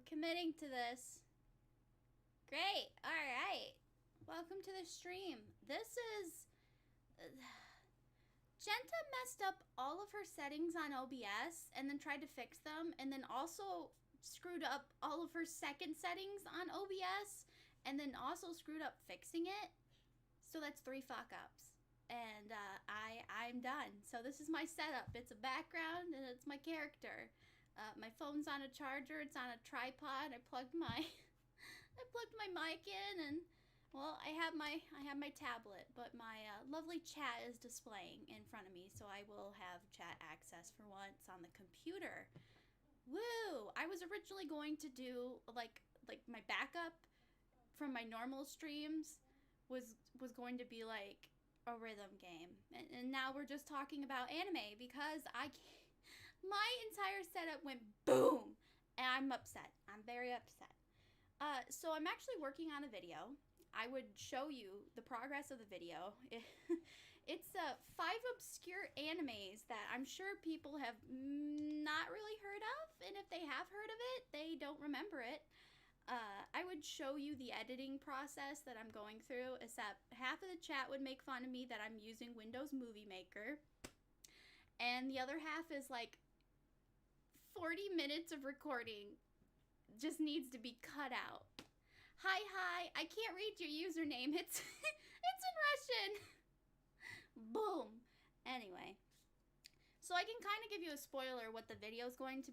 committing to this. Great. All right. Welcome to the stream. This is... Genta messed up all of her settings on OBS and then tried to fix them, and then also screwed up all of her second settings on OBS and then also screwed up fixing it. So that's 3 fuck-ups. And I'm done. So this is my setup. It's a background and it's my character. My phone's on a charger. It's on a tripod. I plugged my mic in, and well, I have my tablet, but my lovely chat is displaying in front of me, so I will have chat access for once on the computer. Woo! I was originally going to do like my backup from my normal streams was going to be like a rhythm game, and now we're just talking about anime because my entire setup went boom, and I'm upset. I'm very upset. So I'm actually working on a video. I would show you the progress of the video. It's 5 obscure animes that I'm sure people have not really heard of, and if they have heard of it, they don't remember it. I would show you the editing process that I'm going through, except half of the chat would make fun of me that I'm using Windows Movie Maker, and the other half is like 40 minutes of recording just needs to be cut out. Hi, I can't read your username. It's in Russian. Boom. Anyway, so I can kind of give you a spoiler what the video is going to,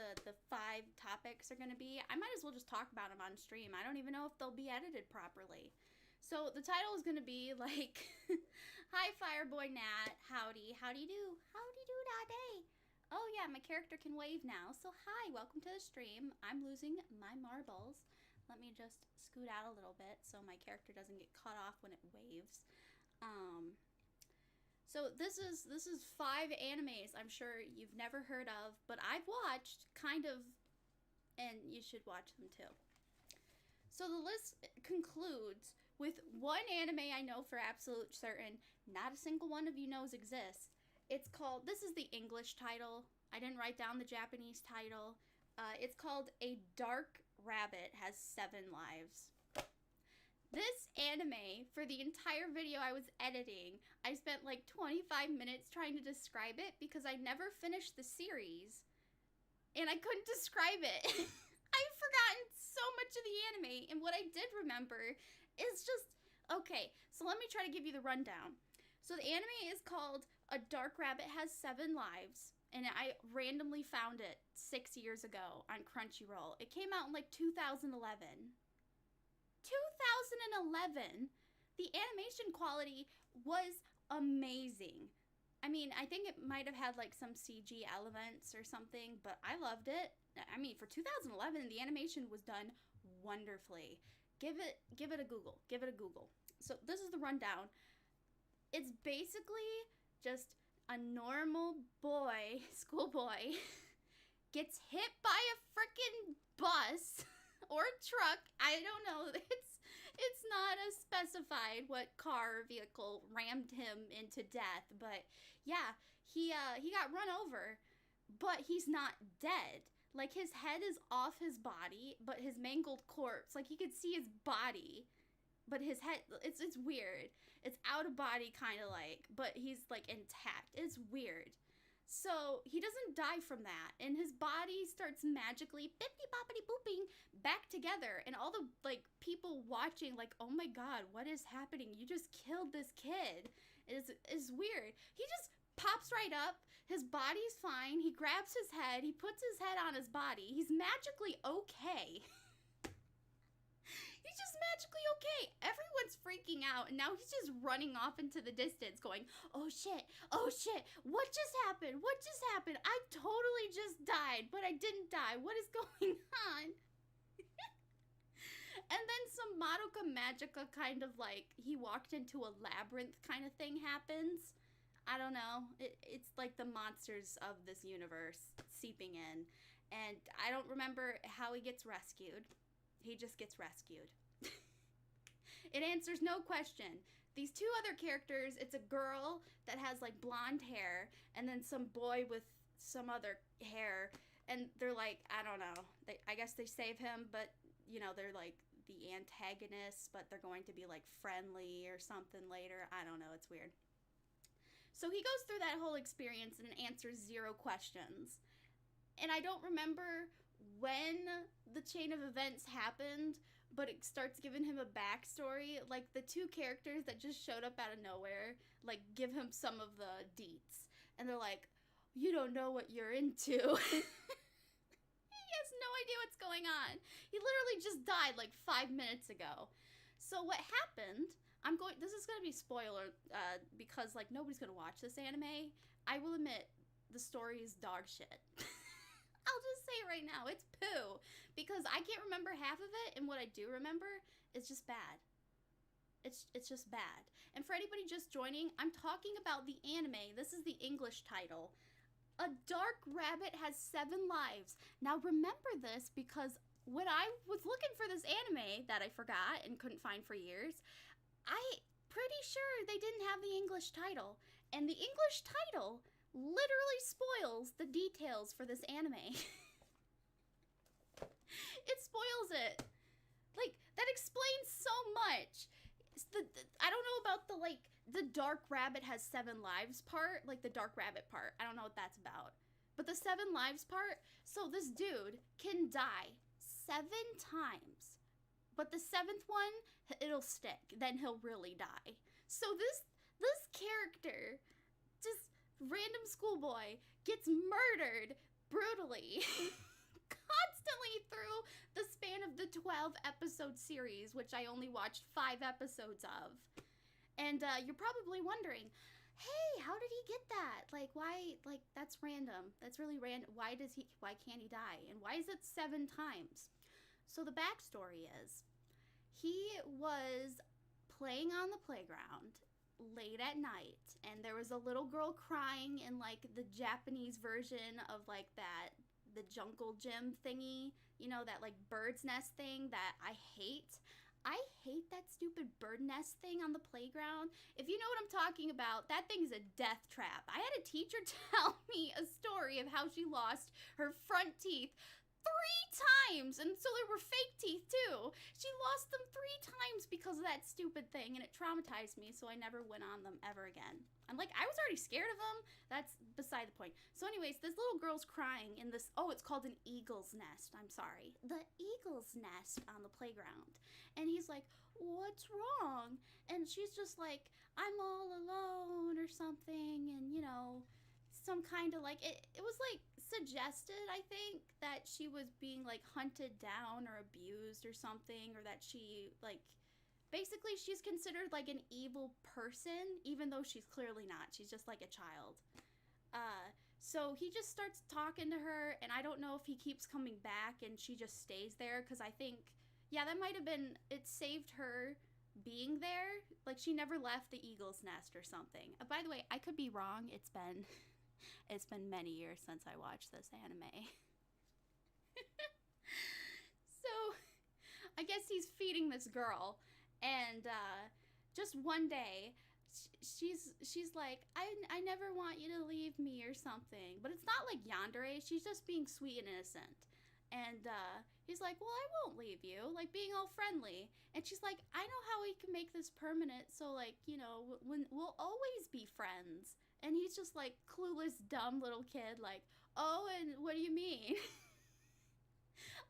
the 5 topics are going to be. I might as well just talk about them on stream. I don't even know if they'll be edited properly. So the title is going to be like, Hi, Fireboy Nat. Howdy do that day. Oh yeah, my character can wave now. So hi, welcome to the stream. I'm losing my marbles. Let me just scoot out a little bit so my character doesn't get cut off when it waves. So this is 5 animes I'm sure you've never heard of, but I've watched kind of, and you should watch them too. So the list concludes with one anime I know for absolute certain, not a single one of you knows exists. It's called, this is the English title. I didn't write down the Japanese title. It's called A Dark Rabbit Has 7 Lives. This anime, for the entire video I was editing, I spent like 25 minutes trying to describe it because I never finished the series. And I couldn't describe it. I've forgotten so much of the anime, and what I did remember is just... Okay, so let me try to give you the rundown. So the anime is called A Dark Rabbit Has 7 Lives, and I randomly found it 6 years ago on Crunchyroll. It came out in like 2011. 2011! The animation quality was amazing. I mean, I think it might have had like some CG elements or something, but I loved it. I mean, for 2011, the animation was done wonderfully. Give it a Google. Give it a Google. So this is the rundown. It's basically just a normal boy, schoolboy, gets hit by a frickin' bus or a truck. I don't know. It's not as specified what car or vehicle rammed him into death, but yeah, he got run over, but he's not dead. Like, his head is off his body, but his mangled corpse, like, he could see his body, but his head, it's weird. It's out of body, kind of like, but he's, like, intact. It's weird. So, he doesn't die from that, and his body starts magically, bippity-boppity-booping, back together, and all the, like, people watching, like, oh my god, what is happening? You just killed this kid. It's weird. He just pops right up, his body's fine, he grabs his head, he puts his head on his body, he's magically okay. He's just magically okay. Everyone's freaking out, and now he's just running off into the distance going, oh shit, what just happened? I totally just died, but I didn't die. What is going on? And then some Madoka Magica kind of like, he walked into a labyrinth kind of thing happens. I don't know. It's like the monsters of this universe seeping in. And I don't remember how he gets rescued. He just gets rescued. It answers no question. These 2 other characters, it's a girl that has like blonde hair, and then some boy with some other hair. And they're like, I don't know. I guess they save him, but they're like the antagonists, but they're going to be like friendly or something later. I don't know. It's weird. So he goes through that whole experience and answers 0 questions. And I don't remember when the chain of events happened, but it starts giving him a backstory. Like, the 2 characters that just showed up out of nowhere, like, give him some of the deets. And they're like, you don't know what you're into. He has no idea what's going on. He literally just died like 5 minutes ago. So what happened, this is going to be spoiler, because like nobody's going to watch this anime. I will admit, the story is dog shit. I'll just say it right now, it's poo. Because I can't remember half of it, and what I do remember is just bad. It's just bad. And for anybody just joining, I'm talking about the anime. This is the English title. A Dark Rabbit Has 7 Lives. Now remember this, because when I was looking for this anime that I forgot and couldn't find for years, I pretty sure they didn't have the English title. And the English title literally spoils the details for this anime. It spoils it. Like, that explains so much. I don't know about the Dark Rabbit Has 7 Lives part, like the Dark Rabbit part. I don't know what that's about. But the 7 lives part, so this dude can die 7 times. But the 7th one, it'll stick. Then he'll really die. So this character, just random schoolboy, gets murdered brutally constantly through the span of the 12-episode series, which I only watched 5 episodes of. And you're probably wondering, hey, how did he get that? Like, why? Like, that's random. That's really random. Why can't he die? And why is it 7 times? So the backstory is, he was playing on the playground late at night, and there was a little girl crying in like the Japanese version of like the jungle gym thingy, that like bird's nest thing that I hate. I hate that stupid bird nest thing on the playground. If you know what I'm talking about, that thing is a death trap. I had a teacher tell me a story of how she lost her front teeth 3 times, and so there were fake teeth too. She lost them 3 times because of that stupid thing, and it traumatized me, so I never went on them ever again. I'm like, I was already scared of them. That's beside the point. So anyways, this little girl's crying in this, it's called an eagle's nest. I'm sorry. The eagle's nest on the playground. And he's like, what's wrong? And she's just like, I'm all alone or something, and some kind of like, it was like suggested, I think, that she was being like hunted down or abused or something, or that she like, basically she's considered like an evil person, even though she's clearly not. She's just like a child. So he just starts talking to her, and I don't know if he keeps coming back and she just stays there, because I think, that might have been, it saved her being there. Like, she never left the eagle's nest or something. By the way, I could be wrong. It's been many years since I watched this anime. So I guess he's feeding this girl, and just one day she's like, I never want you to leave me or something. But it's not like yandere. She's just being sweet and innocent. And he's like, well, I won't leave you, like being all friendly. And she's like, I know how we can make this permanent, so like, when we'll always be friends. And he's just like clueless, dumb little kid, like, oh, and what do you mean?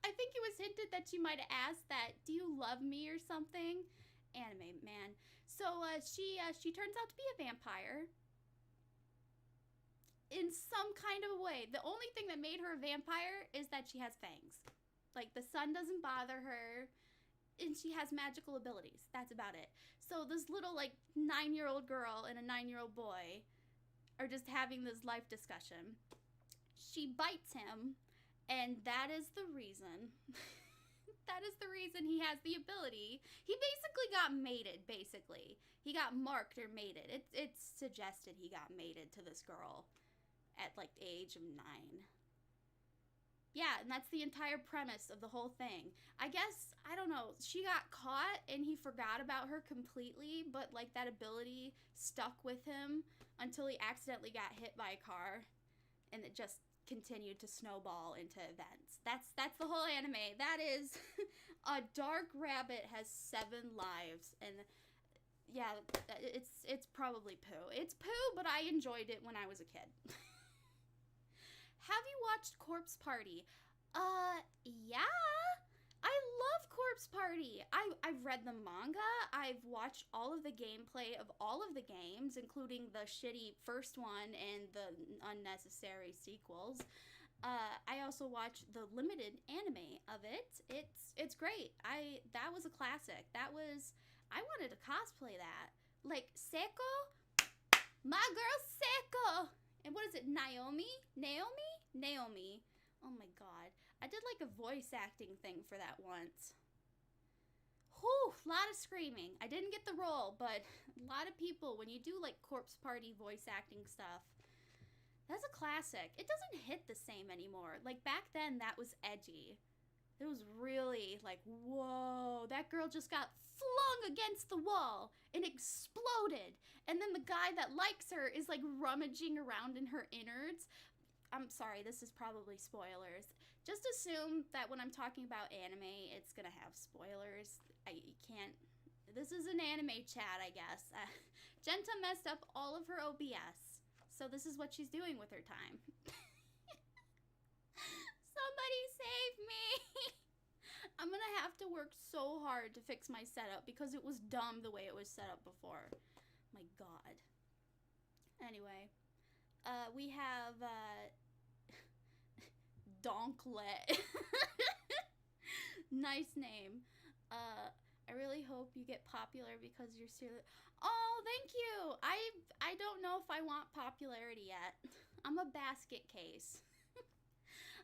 I think it was hinted that she might have asked that, do you love me or something? Anime, man. So she turns out to be a vampire in some kind of a way. The only thing that made her a vampire is that she has fangs. Like, the sun doesn't bother her, and she has magical abilities. That's about it. So this little like 9-year-old girl and a 9-year-old boy are just having this life discussion. She bites him, and that is the reason. That is the reason he has the ability. He basically got mated, basically. He got marked or mated. It's suggested he got mated to this girl at like the age of 9. Yeah, and that's the entire premise of the whole thing. I guess, I don't know, she got caught and he forgot about her completely, but like that ability stuck with him until he accidentally got hit by a car, and it just continued to snowball into events. That's the whole anime. That is a dark rabbit has 7 lives, and yeah, it's probably poo. It's poo, but I enjoyed it when I was a kid. Have you watched Corpse Party? Yeah. I love Corpse Party. I've read the manga. I've watched all of the gameplay of all of the games, including the shitty first one and the unnecessary sequels. I also watched the limited anime of it. It's great. That was a classic. I wanted to cosplay that. Like Seiko, my girl Seiko. And what is it? Naomi? Oh my god. I did like a voice acting thing for that once. Whew, a lot of screaming. I didn't get the role, but a lot of people, when you do like Corpse Party voice acting stuff, that's a classic. It doesn't hit the same anymore. Like back then, that was edgy. It was really like, whoa, that girl just got flung against the wall and exploded. And then the guy that likes her is like rummaging around in her innards. I'm sorry, this is probably spoilers. Just assume that when I'm talking about anime, it's gonna have spoilers. You can't. This is an anime chat, I guess. Genta messed up all of her OBS, so this is what she's doing with her time. Somebody save me! I'm gonna have to work so hard to fix my setup because it was dumb the way it was set up before. My god. Anyway, we have Donklet. Nice name. I really hope you get popular because you're serious. Oh, thank you. I don't know if I want popularity yet. I'm a basket case.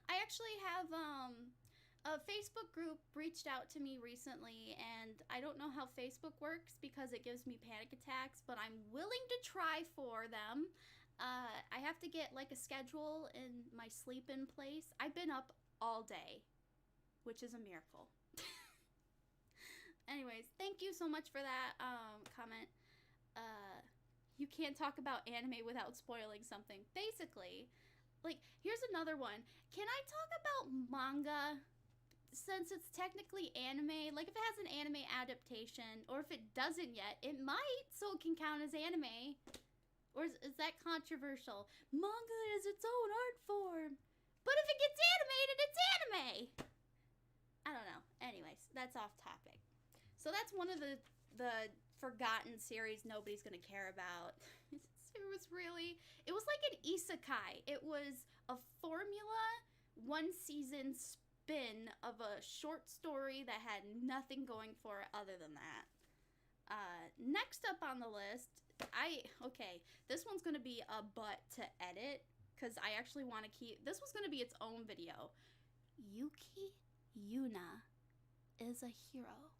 I actually have a Facebook group reached out to me recently, and I don't know how Facebook works because it gives me panic attacks, but I'm willing to try for them. I have to get like a schedule and my sleep in place. I've been up all day, which is a miracle. Anyways, thank you so much for that comment. You can't talk about anime without spoiling something. Basically, like, here's another one. Can I talk about manga since it's technically anime? Like, if it has an anime adaptation, or if it doesn't yet, it might, so it can count as anime. Or is that controversial? Manga is its own art form. But if it gets animated, it's anime! I don't know. Anyways, that's off topic. So that's one of the forgotten series nobody's gonna care about. It was like an isekai. It was a formula, 1 season spin of a short story that had nothing going for it other than that. Next up on the list, this one's gonna be a butt to edit because I actually want to keep. This was gonna be its own video. Yuki Yuna is a hero.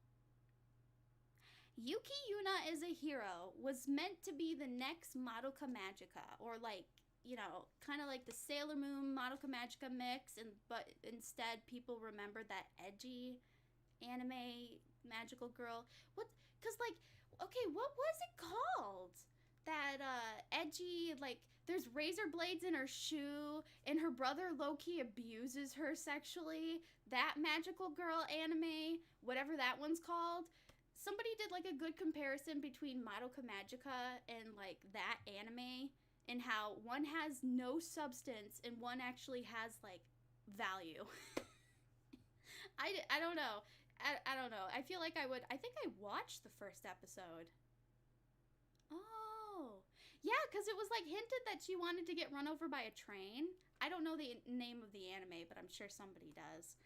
Yuki Yuna is a hero was meant to be the next Madoka Magica, or like, you know, kind of like the Sailor Moon Madoka Magica mix, but instead people remember that edgy anime magical girl. Cause like, okay, what was it called? That edgy, like, there's razor blades in her shoe, and her brother low-key abuses her sexually. That magical girl anime, whatever that one's called. Somebody did like a good comparison between Madoka Magica and like that anime, and how one has no substance and one actually has like value. I don't know. I don't know. I feel like I think I watched the first episode. Oh. Yeah, because it was like hinted that she wanted to get run over by a train. I don't know the name of the anime, but I'm sure somebody does.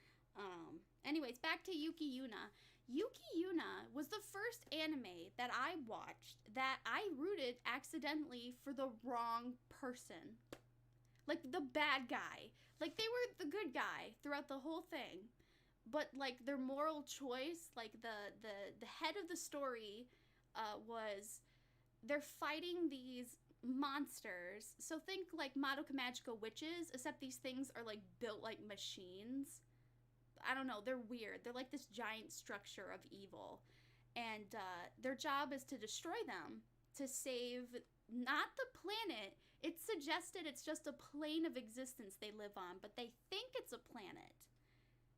Anyways, back to Yuki Yuna. Yuki Yuna was the first anime that I watched that I rooted accidentally for the wrong person. Like, the bad guy. Like, they were the good guy throughout the whole thing. But, like, their moral choice, like, the head of the story was they're fighting these monsters. So think, like, Madoka Magica witches, except these things are, like, built like machines. I don't know, they're weird. They're like this giant structure of evil. And their job is to destroy them, to save not the planet, It's suggested it's just a plane of existence they live on, but they think it's a planet.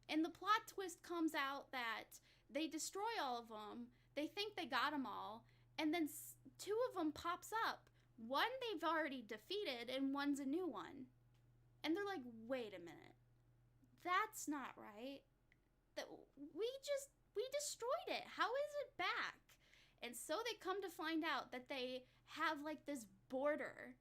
And the plot twist comes out that they destroy all of them. They think they got them all. And then two of them pops up. One they've already defeated and one's a new one. And they're like, wait a minute. That's not right. That we destroyed it. How is it back? And so they come to find out that they have like this border.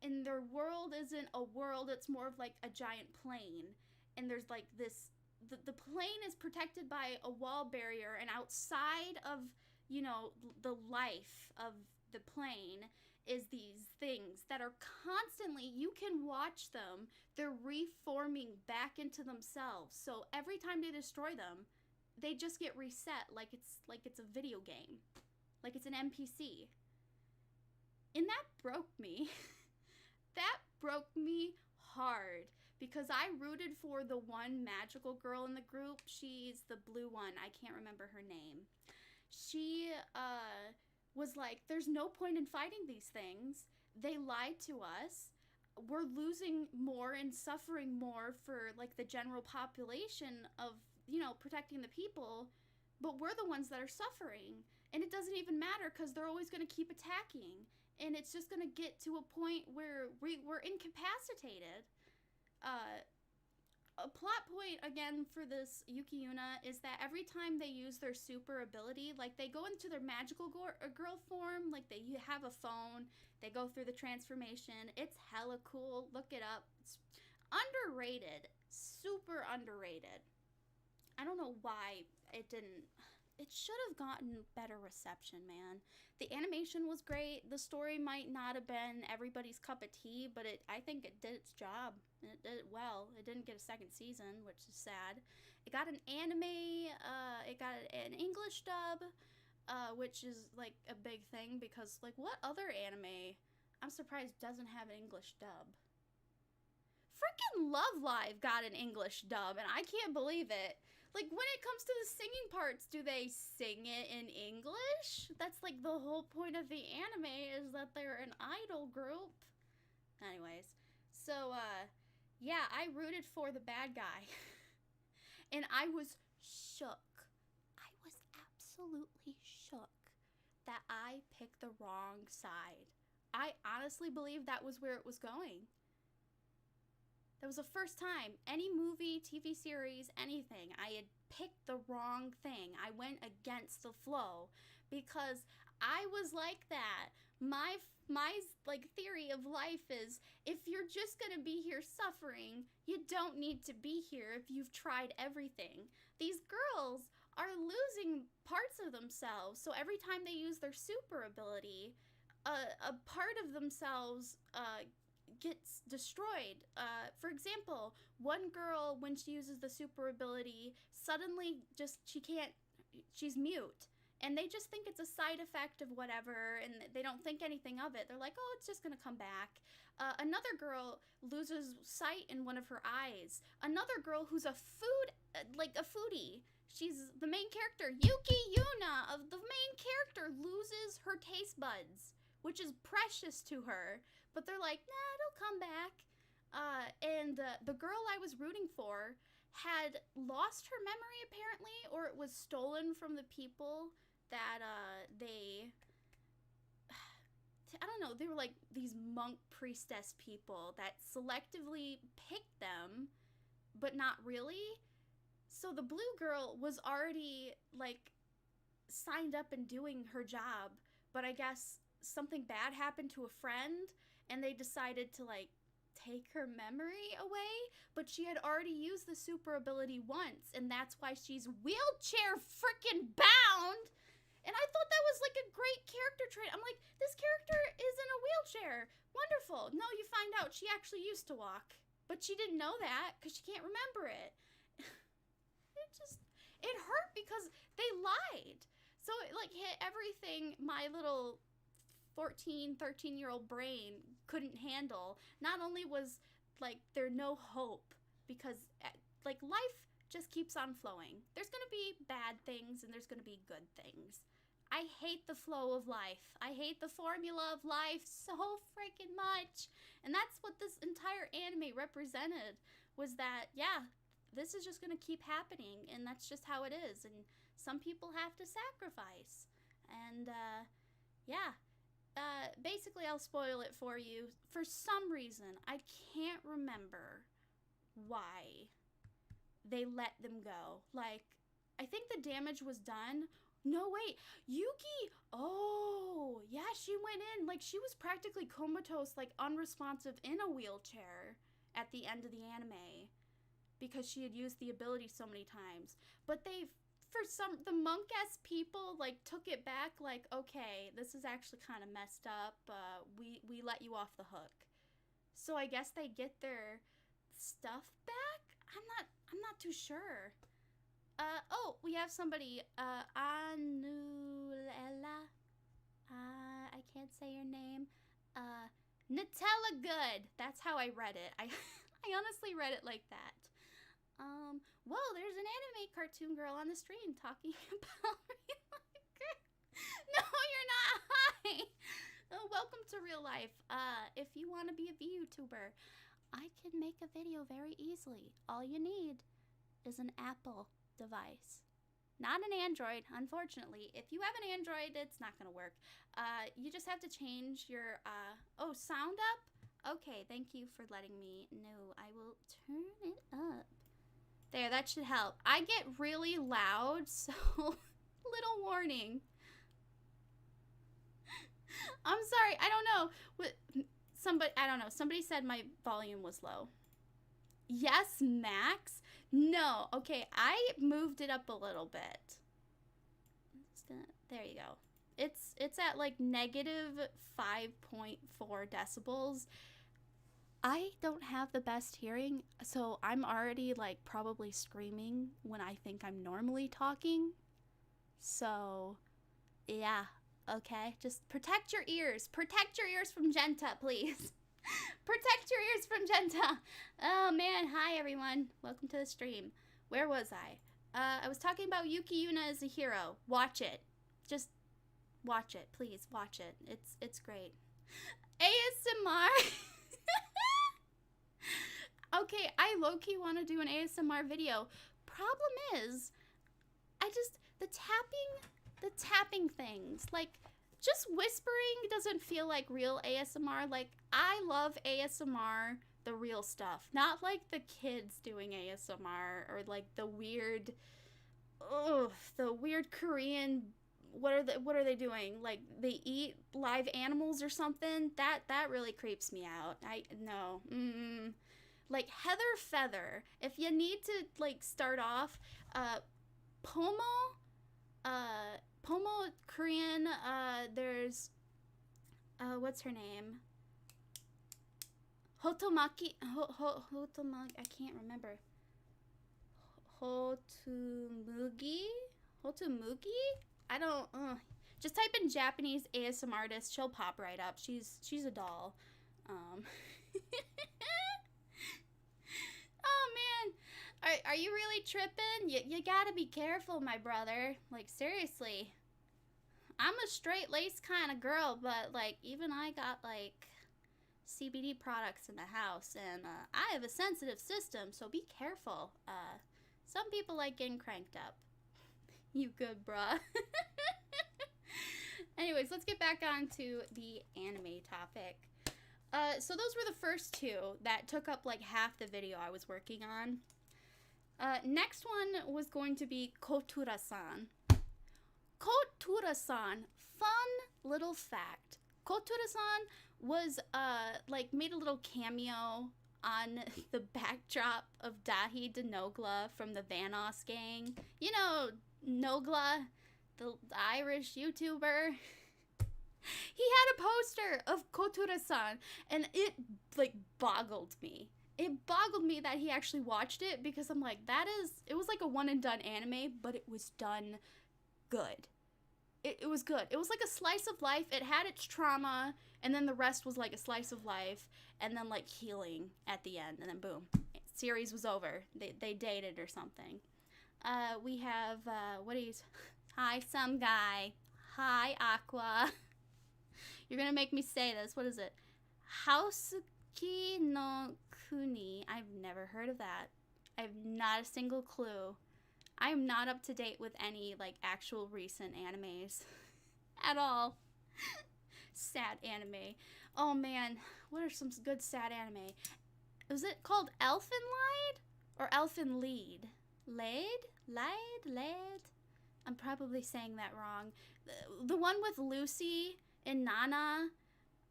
And their world isn't a world, it's more of like a giant plane. And there's like this the plane is protected by a wall barrier, and outside of, you know, the life of the plane is these things that are constantly, you can watch them, they're reforming back into themselves. So every time they destroy them, they just get reset like it's a video game. Like it's an NPC. And that broke me. That broke me hard. Because I rooted for the one magical girl in the group. She's the blue one. I can't remember her name. She was like, there's no point in fighting these things. They lied to us. We're losing more and suffering more for like the general population of, you know, protecting the people. But we're the ones that are suffering. And it doesn't even matter because they're always going to keep attacking. And it's just going to get to a point where we're incapacitated. A plot point again for this Yuki Yuna is that every time they use their super ability, like they go into their magical girl form, like they have a phone, they go through the transformation. It's hella cool. Look it up. It's underrated. Super underrated. I don't know why it didn't. It should have gotten better reception, man. The animation was great. The story might not have been everybody's cup of tea, but I think it did its job. It did it well. It didn't get a second season, which is sad. It got an anime, it got an English dub, which is like a big thing because like what other anime, I'm surprised, doesn't have an English dub? Freaking Love Live got an English dub, and I can't believe it. Like, when it comes to the singing parts, do they sing it in English? That's, like, the whole point of the anime is that they're an idol group. Anyways, so, yeah, I rooted for the bad guy. And I was shook. I was absolutely shook that I picked the wrong side. I honestly believe that was where it was going. That was the first time, any movie, TV series, anything, I had picked the wrong thing. I went against the flow because I was like that. My like theory of life is if you're just going to be here suffering, you don't need to be here if you've tried everything. These girls are losing parts of themselves. So every time they use their super ability, a part of themselves gets destroyed. For example, one girl, when she uses the super ability, suddenly she's mute. And they just think it's a side effect of whatever, and they don't think anything of it. They're like, oh, it's just gonna come back. Another girl loses sight in one of her eyes. Another girl who's a foodie. She's the main character, Yuki Yuna, of the main character, loses her taste buds, which is precious to her. But they're like, nah, it'll come back. And the girl I was rooting for had lost her memory, apparently, or it was stolen from the people that I don't know, they were like these monk priestess people that selectively picked them, but not really. So the blue girl was already, like, signed up and doing her job, but I guess something bad happened to a friend, and they decided to, like, take her memory away, but she had already used the super ability once, and that's why she's wheelchair freaking bound. And I thought that was, like, a great character trait. I'm like, this character is in a wheelchair. Wonderful. No, you find out she actually used to walk, but she didn't know that because she can't remember it. It hurt because they lied. So it, like, hit everything my little 13-year-old brain couldn't handle. Not only was, like, there no hope because, like, life just keeps on flowing. There's gonna be bad things and there's gonna be good things. I hate the flow of life. I hate the formula of life so freaking much. And that's what this entire anime represented, was that, yeah, this is just gonna keep happening, and that's just how it is. And some people have to sacrifice. And, yeah. Basically, I'll spoil it for you. For some reason, I can't remember why they let them go. Like, I think the damage was done. No, wait. Yuki! Oh, yeah, she went in. Like, she was practically comatose, like, unresponsive in a wheelchair at the end of the anime because she had used the ability so many times. But the monk-ass people, like, took it back, like, okay, this is actually kind of messed up. We let you off the hook. So I guess they get their stuff back? I'm not too sure. Oh, we have somebody, Anulela. I can't say your name. Nutella Good. That's how I read it. I honestly read it like that. Whoa, there's an anime cartoon girl on the stream talking about real life. No, you're not. Hi. Welcome to real life. If you want to be a VTuber, I can make a video very easily. All you need is an Apple device. Not an Android, unfortunately. If you have an Android, it's not going to work. You just have to change your, sound up? Okay, thank you for letting me know. I will turn it up. There, that should help. I get really loud, so little warning. I'm sorry, I don't know. Somebody said my volume was low. Yes, Max? No, okay, I moved it up a little bit. There you go. It's at like negative 5.4 decibels. I don't have the best hearing, so I'm already like probably screaming when I think I'm normally talking. So, yeah, okay. Just protect your ears. Protect your ears from Genta, please. Protect your ears from Genta. Oh man, hi everyone. Welcome to the stream. Where was I? I was talking about Yuki Yuna as a hero. Watch it. Just watch it, please. Watch it. It's great. ASMR. Okay, I low-key want to do an ASMR video. Problem is, the tapping things, like, just whispering doesn't feel like real ASMR. Like, I love ASMR, the real stuff, not like the kids doing ASMR or like the weird Korean, what are they doing? Like, they eat live animals or something? That really creeps me out. No. Like, Heather Feather, if you need to, like, start off, Pomo Korean, there's, what's her name? Hotomaki, I can't remember. Hotumugi? I don't, just type in Japanese ASMR artist, she'll pop right up. She's a doll. Oh man, are you really tripping? You gotta be careful, my brother. Like, seriously. I'm a straight lace kind of girl, but like, even I got like CBD products in the house, and I have a sensitive system, so be careful. Some people like getting cranked up. You good, bruh. Anyways, let's get back on to the anime topic. So those were the first two that took up like half the video I was working on. Next one was going to be Kotura-san. Kotura-san, fun little fact. Kotura-san was like made a little cameo on the backdrop of Dahi de Nogla from the Vanoss gang. You know, Nogla, the Irish YouTuber. He had a poster of Kotura-san, and it, like, boggled me. It boggled me that he actually watched it, because I'm like, it was like a one-and-done anime, but it was done good. It was good. It was like a slice of life. It had its trauma, and then the rest was like a slice of life, and then, like, healing at the end, and then boom. Series was over. They dated or something. We have, hi, some guy. Hi, Aqua. You're gonna make me say this. What is it? Hausuki no Kuni. I've never heard of that. I have not a single clue. I am not up to date with any, like, actual recent animes. At all. Sad anime. Oh, man. What are some good sad anime? Was it called Elfenlied? Or Elfenlied? Laid? I'm probably saying that wrong. The one with Lucy and Nana,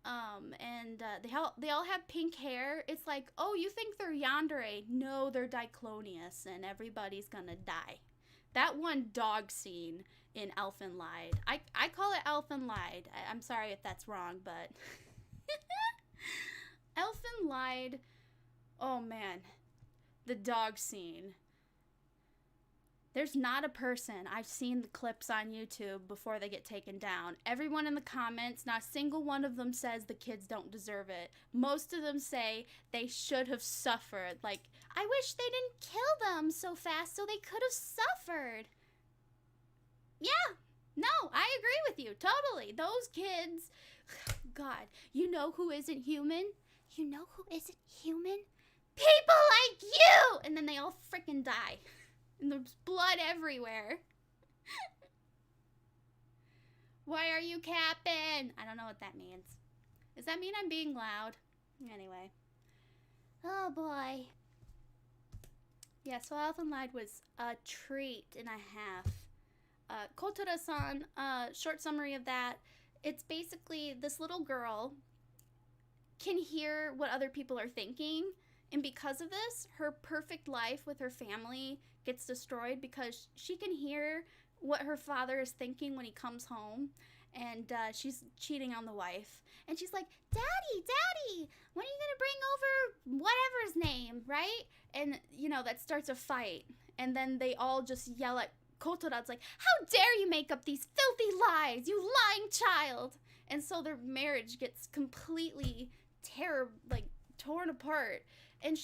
and they all have pink hair. It's like, oh, you think they're yandere? No, they're Diclonius, and everybody's gonna die. That one dog scene in Elfenlied. I call it Elfenlied. I'm sorry if that's wrong, but Elfenlied. Oh man, the dog scene. There's not a person. I've seen the clips on YouTube before they get taken down. Everyone in the comments, not a single one of them says the kids don't deserve it. Most of them say they should have suffered. Like, I wish they didn't kill them so fast so they could have suffered. Yeah, no, I agree with you. Totally. Those kids, God, you know who isn't human? You know who isn't human? People like you! And then they all freaking die. And there's blood everywhere. Why are you capping? I don't know what that means. Does that mean I'm being loud? Anyway. Oh boy. Yeah, so Elfenlied was a treat and a half. Kotora-san, short summary of that. It's basically this little girl can hear what other people are thinking. And because of this, her perfect life with her family gets destroyed because she can hear what her father is thinking when he comes home. And she's cheating on the wife. And she's like, Daddy, when are you going to bring over whatever his name, right? And, you know, that starts a fight. And then they all just yell at Kotora. It's like, how dare you make up these filthy lies, you lying child. And so their marriage gets completely torn apart. And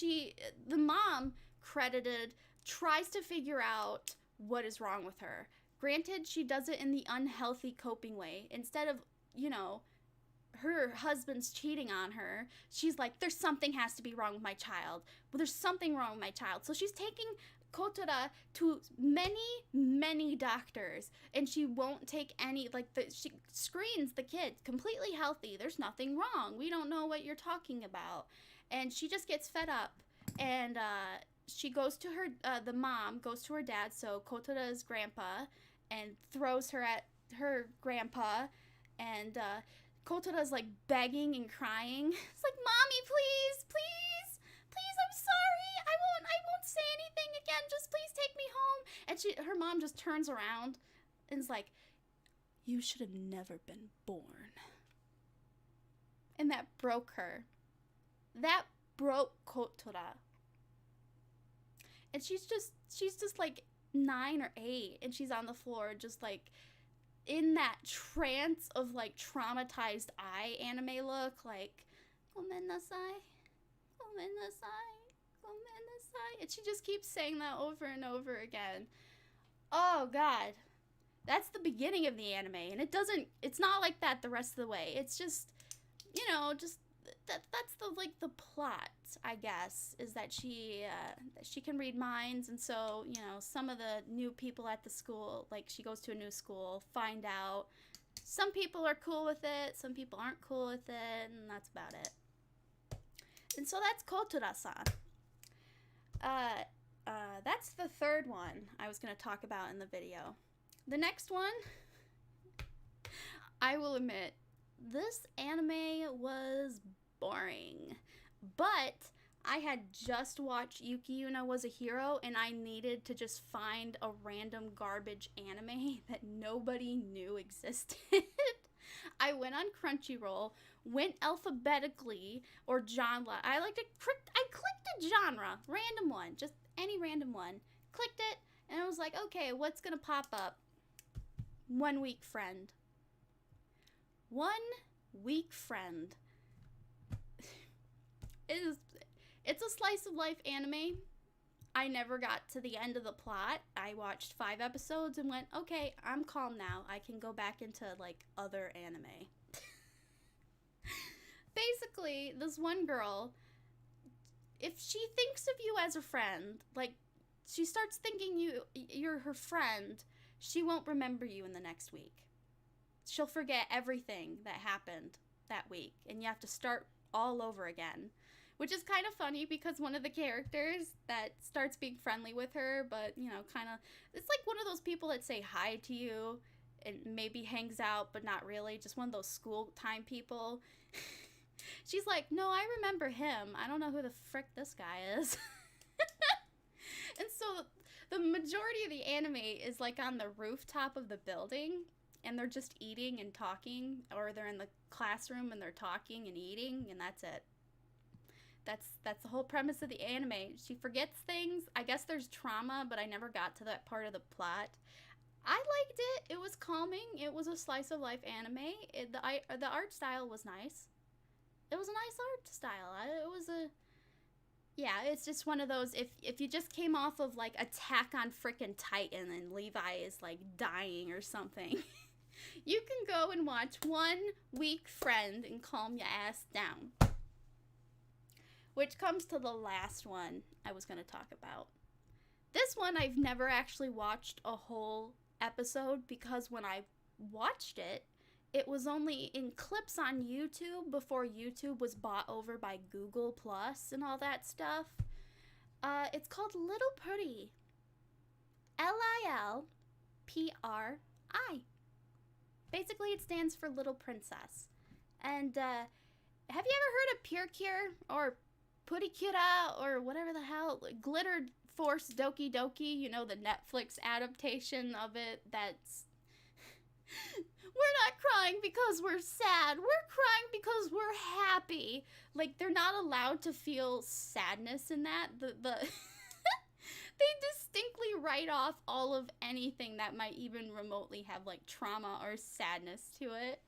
the mom, credited, tries to figure out what is wrong with her. Granted, she does it in the unhealthy coping way. Instead of, you know, her husband's cheating on her, she's like, there's something has to be wrong with my child. Well, there's something wrong with my child. So she's taking Kotora to many doctors, and she won't take any, she screens the kid completely healthy. There's nothing wrong. We don't know what you're talking about. And she just gets fed up, and she goes to the mom goes to her dad, so Kotora's grandpa, and throws her at her grandpa, and Kotora's like begging and crying. It's like, Mommy, please, I'm sorry. I won't say anything again. Just please take me home. And her mom just turns around and is like, you should have never been born. And that broke her. That broke Kotora. And she's just like 9 or 8, and she's on the floor just like in that trance of like traumatized eye anime look, like gomennasai, and she just keeps saying that over and over again. Oh god. That's the beginning of the anime, and it's not like that the rest of the way. It's just, you know, that's the plot, I guess, is that she can read minds, and so, you know, some of the new people at the school, like, she goes to a new school, find out some people are cool with it, some people aren't cool with it, and that's about it. And so that's Kotora-san. That's the third one I was going to talk about in the video. The next one, I will admit, this anime was boring, but I had just watched Yuki Yuna Was a Hero, and I needed to just find a random garbage anime that nobody knew existed. I went on Crunchyroll, went alphabetically or genre. I clicked a genre, random one, just any random one. Clicked it, and I was like, okay, what's gonna pop up? 1 Week Friend. 1 Week Friend. It's a slice of life anime. I never got to the end of the plot. I watched 5 episodes and went, okay, I'm calm now. I can go back into, like, other anime. Basically, this one girl, if she thinks of you as a friend, like, she starts thinking you're her friend, she won't remember you in the next week. She'll forget everything that happened that week, and you have to start all over again. Which is kind of funny because one of the characters that starts being friendly with her, but, you know, kind of, it's like one of those people that say hi to you and maybe hangs out, but not really. Just one of those school time people. She's like, no, I remember him. I don't know who the frick this guy is. And so the majority of the anime is like on the rooftop of the building, and they're just eating and talking, or they're in the classroom and they're talking and eating, and that's it. That's the whole premise of the anime. She forgets things. I guess there's trauma, but I never got to that part of the plot. I liked it. It was calming. It was a slice of life anime. The art style was nice. It was a nice art style. Yeah, it's just one of those, if you just came off of, like, Attack on frickin' Titan and Levi is, like, dying or something, you can go and watch One Weak Friend and calm your ass down. Which comes to the last one I was going to talk about. This one I've never actually watched a whole episode because when I watched it, it was only in clips on YouTube before YouTube was bought over by Google Plus and all that stuff. It's called Little Pretty. Lilpri. Basically, it stands for Little Princess. And have you ever heard of Pure Cure or Purikura or whatever the hell? Glitter Force Doki Doki, you know, the Netflix adaptation of it that's... We're not crying because we're sad. We're crying because we're happy. Like, they're not allowed to feel sadness in that. They distinctly write off all of anything that might even remotely have, like, trauma or sadness to it.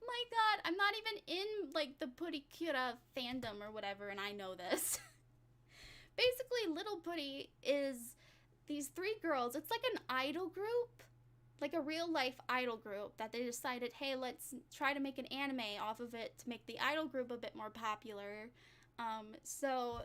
My God, I'm not even in, like, the Purikura fandom or whatever, and I know this. Basically, Little Puri is these 3 girls. It's like an idol group. Like a real-life idol group that they decided, hey, let's try to make an anime off of it to make the idol group a bit more popular. So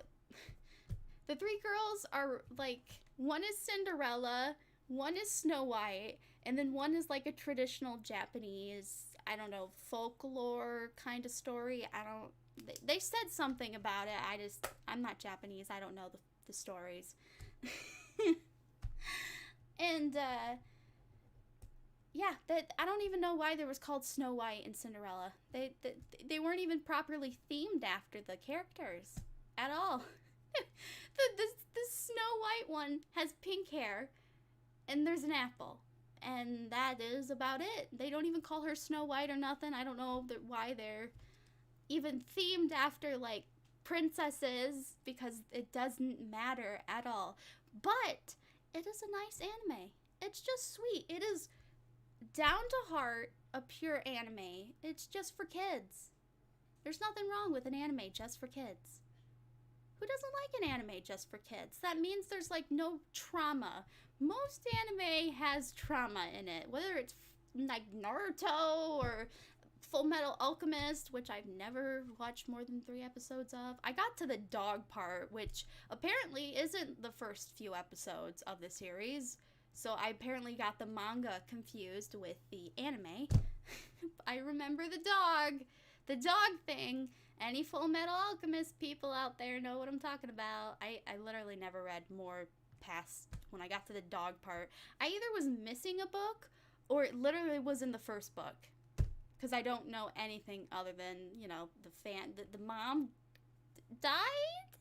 the 3 girls are, like, one is Cinderella, one is Snow White, and then one is, like, a traditional Japanese, I don't know, folklore kind of story. They said something about it. I'm not Japanese. I don't know the stories. And, yeah, I don't even know why there was called Snow White and Cinderella. They weren't even properly themed after the characters at all. the Snow White one has pink hair, and there's an apple, and that is about it. They don't even call her Snow White or nothing. I don't know why they're even themed after, like, princesses, because it doesn't matter at all. But it is a nice anime. It's just sweet. It is down to heart, a pure anime. It's just for kids. There's nothing wrong with an anime just for kids. Who doesn't like an anime just for kids? That means there's, like, no trauma. Most anime has trauma in it, whether it's like Naruto or Full Metal Alchemist, which I've never watched more than 3 episodes of. I got to the dog part, which apparently isn't the first few episodes of the series. So I apparently got the manga confused with the anime. I remember the dog thing. Any Full Metal Alchemist people out there know what I'm talking about. I literally never read more past when I got to the dog part. I either was missing a book or it literally was in the first book. Because I don't know anything other than, you know, the mom died?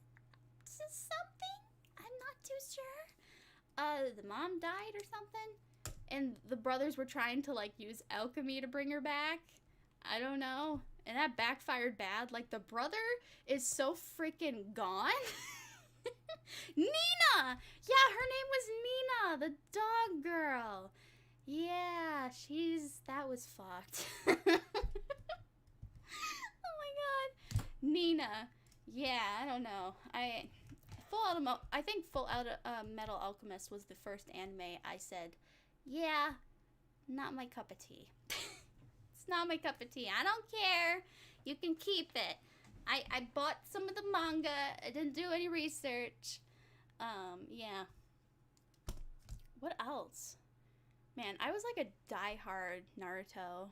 Something? I'm not too sure. The mom died or something, and the brothers were trying to, like, use alchemy to bring her back. I don't know, and that backfired bad. Like, the brother is so freaking gone. Nina! Yeah, her name was Nina, the dog girl. Yeah, that was fucked. Oh my God. Nina. Yeah, I don't know. Full I think Full Metal Alchemist was the first anime I said, yeah, not my cup of tea. It's not my cup of tea. I don't care. You can keep it. I bought some of the manga. I didn't do any research. Yeah. What else? Man, I was like a diehard Naruto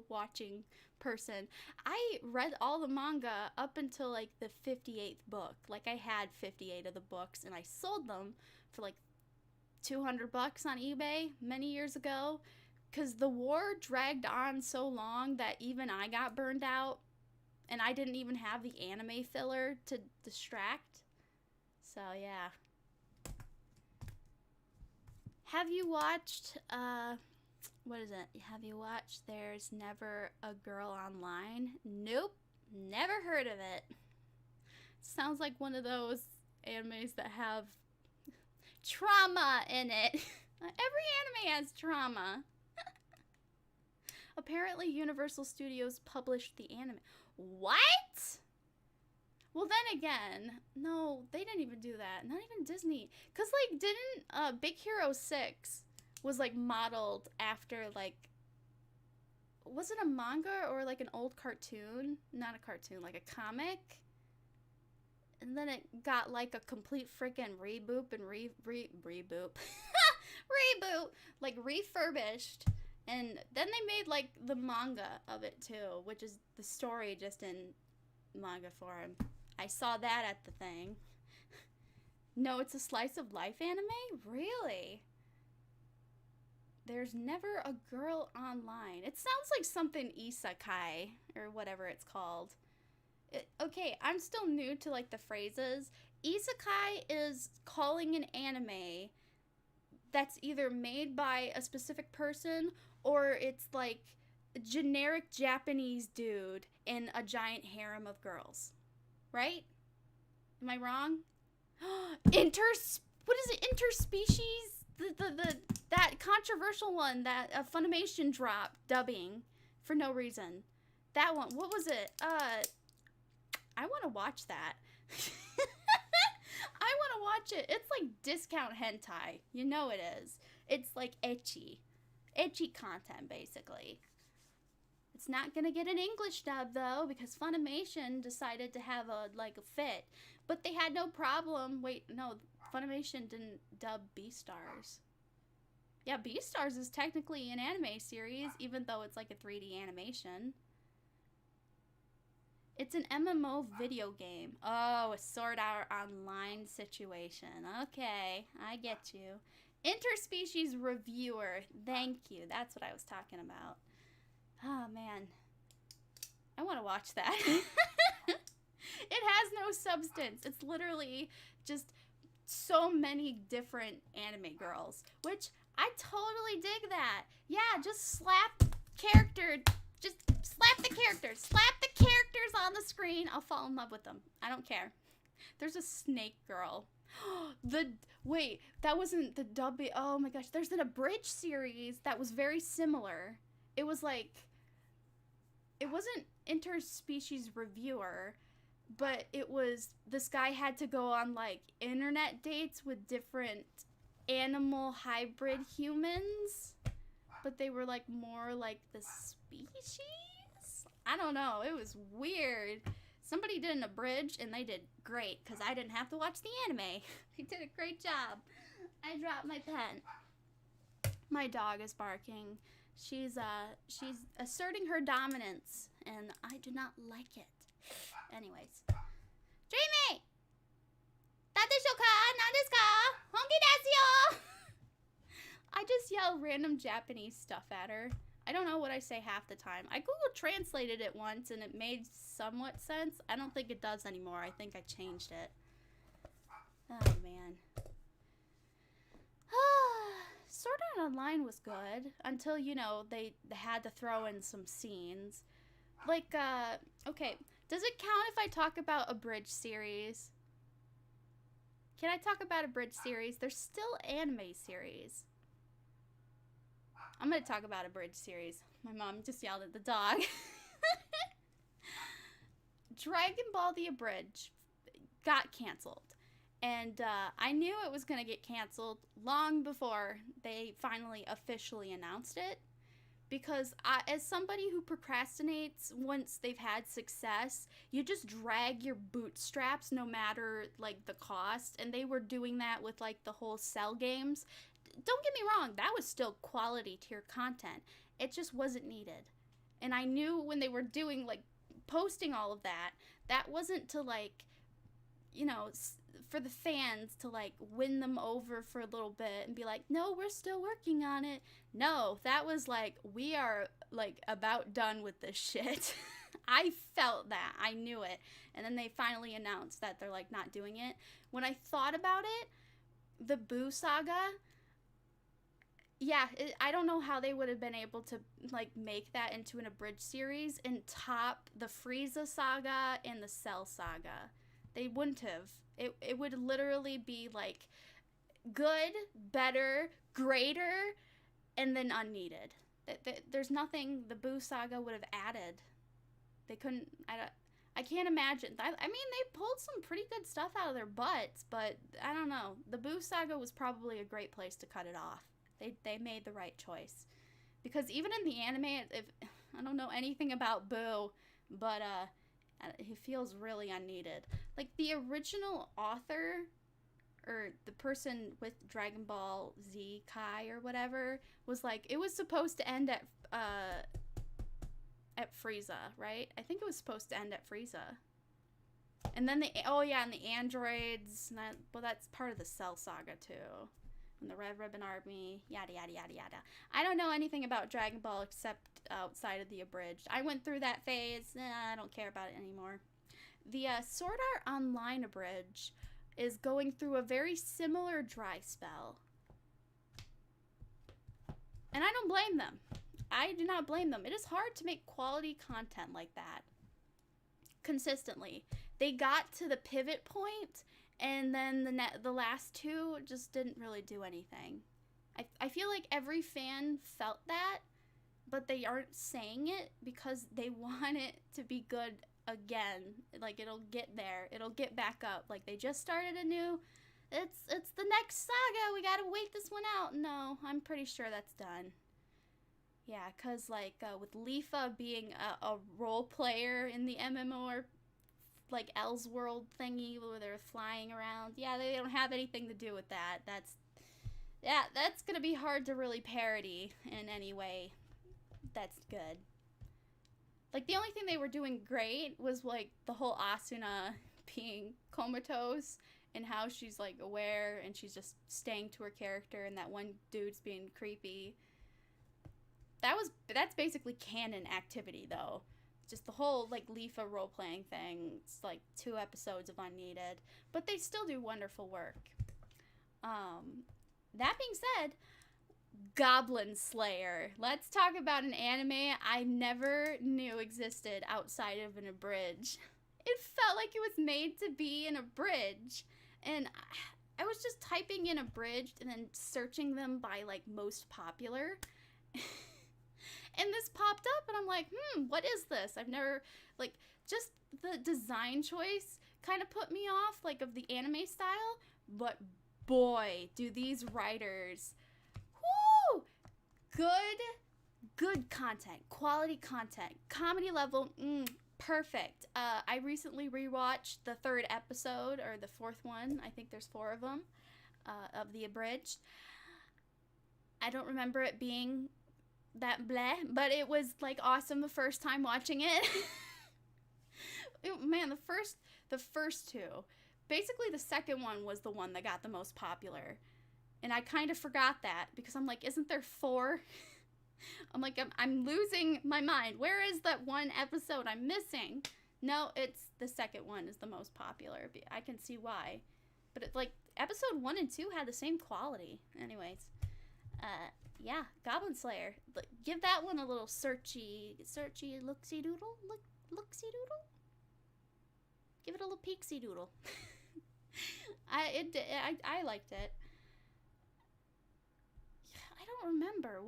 watching person. I read all the manga up until like the 58th book. Like I had 58 of the books and I sold them for like $200 on eBay many years ago because the war dragged on so long that even I got burned out and I didn't even have the anime filler to distract. So yeah. Have you watched what is it? Have you watched There's Never a Girl Online? Nope. Never heard of it. Sounds like one of those animes that have trauma in it. Every anime has trauma. Apparently Universal Studios published the anime. What? Well, then again, no, they didn't even do that. Not even Disney. Because, like, didn't Big Hero 6 was, like, modeled after, like, was it a manga or, like, an old cartoon? Not a cartoon, like a comic. And then it got, like, a complete freaking reboot and reboot. Reboot. Like, refurbished. And then they made, like, the manga of it, too, which is the story just in manga form. I saw that at the thing. No, it's a slice of life anime? Really? There's Never a Girl Online. It sounds like something isekai or whatever it's called. Okay, I'm still new to like the phrases. Isekai is calling an anime that's either made by a specific person or it's like a generic Japanese dude in a giant harem of girls. Right? Am I wrong? What is it? Interspecies? That controversial one that Funimation dropped dubbing for no reason. That one. What was it? I want to watch that. I want to watch it. It's like discount hentai. You know it is. It's like ecchi content basically. It's not gonna get an English dub though because Funimation decided to have a fit, but they had no problem. Wait, no, Funimation didn't dub Beastars. Yeah, Beastars is technically an anime series, even though it's like a 3D animation. It's an MMO video game. Oh, a Sword Art Online situation. Okay, I get you. Interspecies reviewer. Thank you. That's what I was talking about. Oh, man. I want to watch that. It has no substance. It's literally just so many different anime girls, which I totally dig that. Yeah, just slap character. Just slap the characters. Slap the characters on the screen. I'll fall in love with them. I don't care. There's a snake girl. Wait, that wasn't the dub. Oh my gosh. There's an abridged series that was very similar. It was like, it wasn't interspecies reviewer, but it was, this guy had to go on like internet dates with different animal hybrid humans, but they were like more like the species? I don't know. It was weird. Somebody did an abridged and they did great because I didn't have to watch the anime. They did a great job. I dropped my pen. My dog is barking. She's asserting her dominance, and I do not like it. Anyways. Dreamy! Tadesu ka? Nan desu ka? Honki desu yo! I just yell random Japanese stuff at her. I don't know what I say half the time. I Google translated it once, and it made somewhat sense. I don't think it does anymore. I think I changed it. Oh, man. Sword Art Online was good until, you know, they had to throw in some scenes. Like, okay, does it count if I talk about a bridge series? Can I talk about a bridge series? There's still anime series. I'm gonna talk about a bridge series. My mom just yelled at the dog. Dragon Ball the Abridged. got canceled. And I knew it was going to get canceled long before they finally officially announced it. Because as somebody who procrastinates once they've had success, you just drag your bootstraps no matter, like, the cost. And they were doing that with, like, the whole Cell games. Don't get me wrong, that was still quality tier content. It just wasn't needed. And I knew when they were doing, like, posting all of that, that wasn't to, like, you know, for the fans to, like, win them over for a little bit and be like, no, we're still working on it. No, that was like, we are, like, about done with this shit. I felt that. I knew it. And then they finally announced that they're, like, not doing it. When I thought about it, the Boo Saga, yeah, I don't know how they would have been able to, like, make that into an abridged series and top the Frieza Saga and the Cell Saga. They wouldn't have. It would literally be, like, good, better, greater, and then unneeded. There's nothing the Boo Saga would have added. They couldn't. I can't imagine. I mean, they pulled some pretty good stuff out of their butts, but I don't know. The Boo Saga was probably a great place to cut it off. They made the right choice. Because even in the anime, if I don't know anything about Boo, but he feels really unneeded. Like, the original author, or the person with Dragon Ball Z Kai or whatever, was like, it was supposed to end at Frieza, right? I think it was supposed to end at Frieza. And then and the androids, that's part of the Cell Saga too. And the Red Ribbon Army, yada, yada, yada, yada. I don't know anything about Dragon Ball except outside of the abridged. I went through that phase. I don't care about it anymore. The Sword Art Online abridged is going through a very similar dry spell. And I don't blame them. I do not blame them. It is hard to make quality content like that consistently. They got to the pivot point, and then the last two just didn't really do anything. I feel like every fan felt that, but they aren't saying it because they want it to be good again. Like, it'll get there. It'll get back up. Like, they just started a new... It's the next saga. We gotta wait this one out. No, I'm pretty sure that's done. Yeah, because, like, with Leafa being a role player in the MMO, like, Elseworld thingy where they're flying around. Yeah, they don't have anything to do with that. That's gonna be hard to really parody in any way. That's good. Like, the only thing they were doing great was, like, the whole Asuna being comatose and how she's, like, aware and she's just staying to her character and that one dude's being creepy. That's basically canon activity, though. Just the whole, like, Leafa role-playing thing. It's, like, 2 episodes of unneeded. But they still do wonderful work. That being said, Goblin Slayer. Let's talk about an anime I never knew existed outside of an abridged. It felt like it was made to be an abridged. And I was just typing in abridged and then searching them by, like, most popular. And this popped up, and I'm like, what is this? I've never, like, just the design choice kind of put me off, like, of the anime style. But boy, do these writers, whoo, good content, quality content, comedy level, perfect. I recently rewatched the 3rd episode, or the 4th one, I think there's 4 of them, of the abridged. I don't remember it being that bleh, but it was, like, awesome the first time watching it. Man, the first 2. Basically, the second one was the one that got the most popular. And I kind of forgot that, because I'm like, isn't there 4? I'm like, I'm losing my mind. Where is that one episode I'm missing? No, it's the second one is the most popular. I can see why. But it's like, episode 1 and 2 had the same quality. Anyways. Yeah, Goblin Slayer. Give that one a little searchy, looksy doodle, looksy doodle. Give it a little peeksy doodle. I liked it. I don't remember.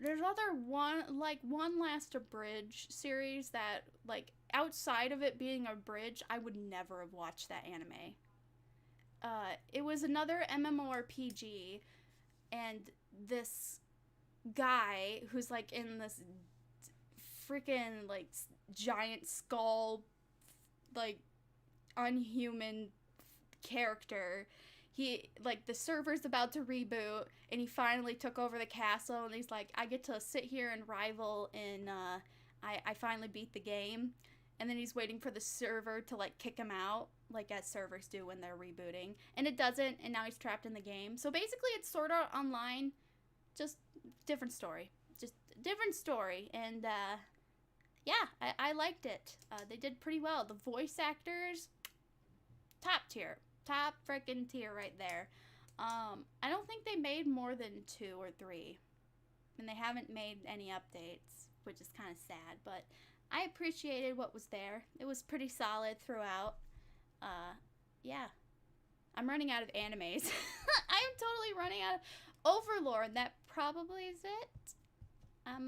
there's one last abridged series that, like, outside of it being abridged, I would never have watched that anime. It was another MMORPG, and this guy who's, like, in this freaking, like, giant skull, like, unhuman character. He, like, the server's about to reboot, and he finally took over the castle, and he's like, I get to sit here and rival in, I finally beat the game. And then he's waiting for the server to, like, kick him out, like as servers do when they're rebooting. And it doesn't, and now he's trapped in the game. So basically it's Sword Art Online, just different story. Just different story. And, yeah, I liked it. They did pretty well. The voice actors, top tier. Top freaking tier right there. I don't think they made more than 2 or 3. And they haven't made any updates, which is kind of sad, but I appreciated what was there. It was pretty solid throughout. Yeah. I'm running out of animes. I'm totally running out of Overlord. That probably is it. I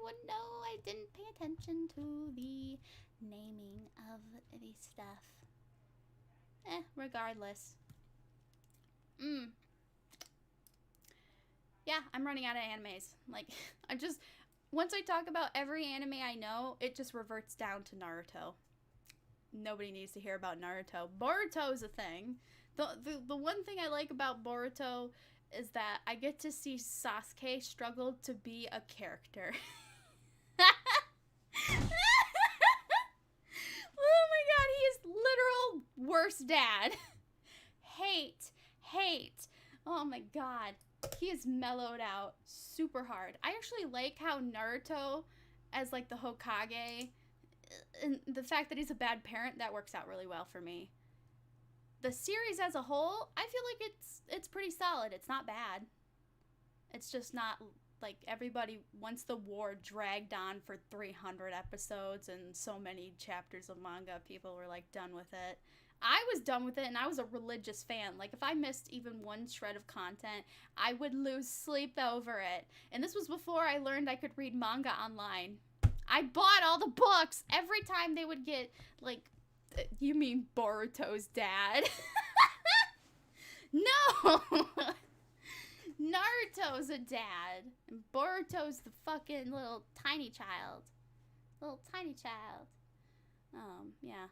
would know. I didn't pay attention to the naming of the stuff. Regardless. Yeah, I'm running out of animes. Like, once I talk about every anime I know, it just reverts down to Naruto. Nobody needs to hear about Naruto. Boruto is a thing. The one thing I like about Boruto is that I get to see Sasuke struggle to be a character. Oh my god, he is literal worst dad. Hate. Oh my god. He is mellowed out super hard. I actually like how Naruto, as like the Hokage, and the fact that he's a bad parent, that works out really well for me. The series as a whole, I feel like it's pretty solid. It's not bad. It's just not like everybody, once the war dragged on for 300 episodes and so many chapters of manga, people were like done with it. I was done with it, and I was a religious fan. Like, if I missed even one shred of content, I would lose sleep over it. And this was before I learned I could read manga online. I bought all the books every time they would get, like, you mean Boruto's dad? No! Naruto's a dad, and Boruto's the fucking little tiny child. Yeah.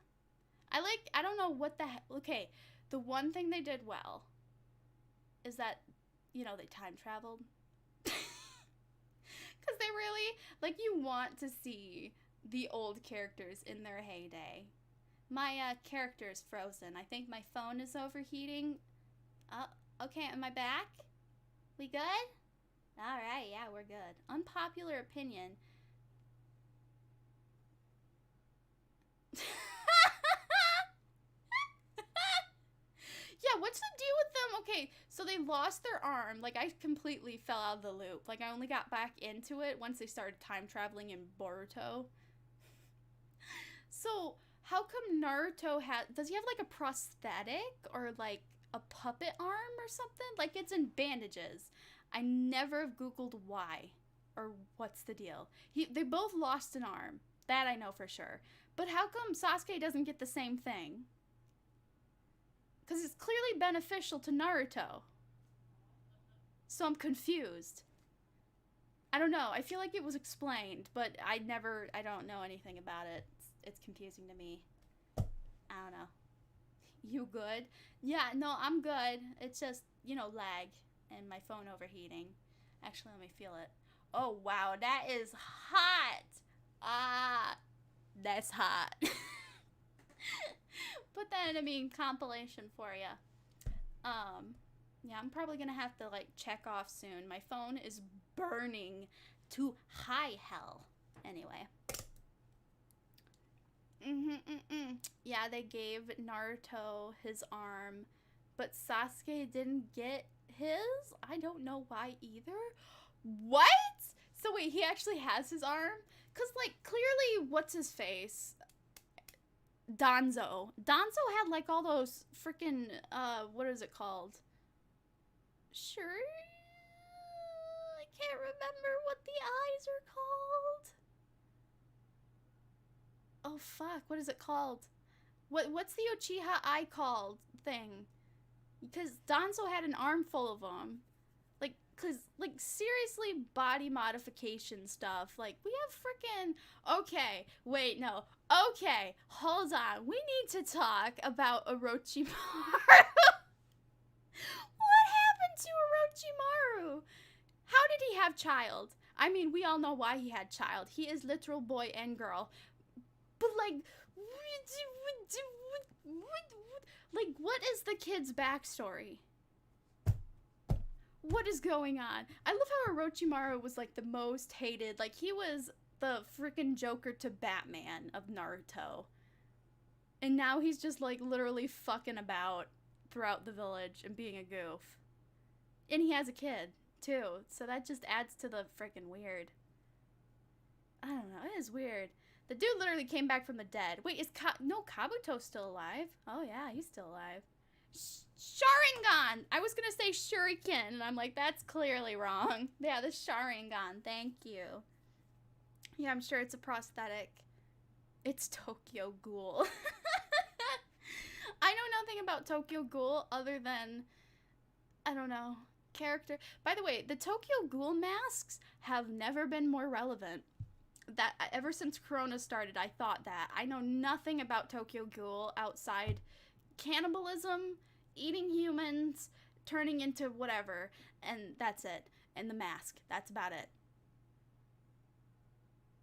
I don't know what the heck. Okay, the one thing they did well is that, they time traveled. Because they really, like, you want to see the old characters in their heyday. My character's frozen. I think my phone is overheating. Okay, am I back? We good? Alright, yeah, we're good. Unpopular opinion. Yeah, what's the deal with them? Okay, so they lost their arm. Like, I completely fell out of the loop. Like, I only got back into it once they started time traveling in Boruto. So, how come Naruto does he have, like, a prosthetic or, like, a puppet arm or something? Like, it's in bandages. I never have Googled why or what's the deal. They both lost an arm. That I know for sure. But how come Sasuke doesn't get the same thing? Because it's clearly beneficial to Naruto. So I'm confused. I don't know. I feel like it was explained, but I don't know anything about it. It's confusing to me. I don't know. You good? Yeah, no, I'm good. It's just, lag and my phone overheating. Actually, let me feel it. Oh, wow, that is hot. That's hot. Put that in a compilation for you. Yeah, I'm probably gonna have to like check off soon. My phone is burning to high hell. Anyway. Yeah, they gave Naruto his arm, but Sasuke didn't get his? I don't know why either. What? So wait, he actually has his arm? Because, like, clearly, what's his face? Danzo had, like, all those freaking, what is it called? Sure? can't remember what the eyes are called. Oh fuck, what is it called? What's the Uchiha eye called thing? Because Danzo had an armful of them. Like, seriously, body modification stuff. Like, we have freaking... Okay, wait, no. Okay, hold on. We need to talk about Orochimaru. What happened to Orochimaru? How did he have child? I mean, we all know why he had child. He is literal boy and girl. But, like... Like, what is the kid's backstory? What is going on? I love how Orochimaru was, like, the most hated. Like, he was the freaking Joker to Batman of Naruto. And now he's just, like, literally fucking about throughout the village and being a goof. And he has a kid, too. So that just adds to the freaking weird. I don't know. It is weird. The dude literally came back from the dead. Wait, is no, Kabuto's still alive? Oh, yeah, he's still alive. Sharingan! I was gonna say shuriken, and I'm like, that's clearly wrong. Yeah, the Sharingan, thank you. Yeah, I'm sure it's a prosthetic. It's Tokyo Ghoul. I know nothing about Tokyo Ghoul other than, I don't know, character. By the way, the Tokyo Ghoul masks have never been more relevant. That ever since Corona started, I thought that. I know nothing about Tokyo Ghoul outside cannibalism, eating humans, turning into whatever, and that's it. And the mask. That's about it.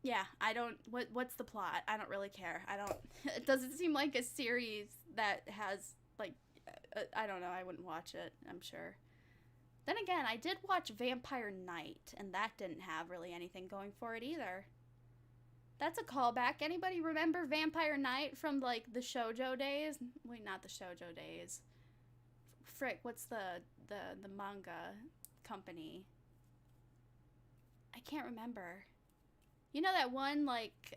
Yeah, I don't... What's the plot? I don't really care. I don't... It doesn't seem like a series that has, like... I don't know. I wouldn't watch it, I'm sure. Then again, I did watch Vampire Knight, and that didn't have really anything going for it either. That's a callback. Anybody remember Vampire Knight from, like, the shoujo days? Wait, not the shoujo days. Frick, what's the manga company? I can't remember. You know that one, like,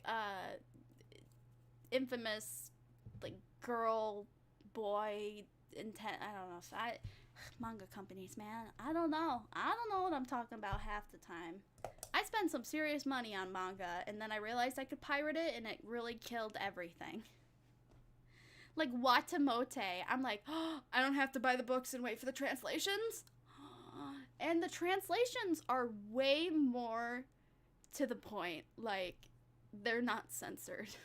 infamous, like, girl, boy, intent, I don't know. Manga companies, man. I don't know. I don't know what I'm talking about half the time. I spent some serious money on manga, and then I realized I could pirate it, and it really killed everything. Like, Watamote. I'm like, oh, I don't have to buy the books and wait for the translations. And the translations are way more to the point. Like, they're not censored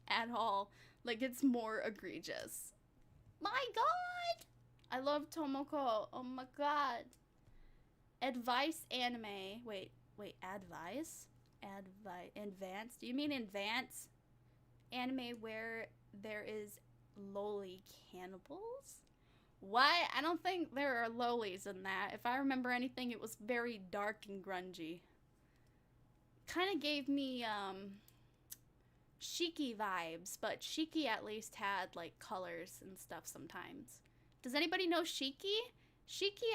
at all. Like, it's more egregious. My God! I love Tomoko. Oh my God. Advice anime. Wait, advice? Advance? Do you mean advance anime where there is loli cannibals? What? I don't think there are lolis in that. If I remember anything, it was very dark and grungy. Kind of gave me, Shiki vibes, but Shiki at least had, like, colors and stuff sometimes. Does anybody know Shiki? Shiki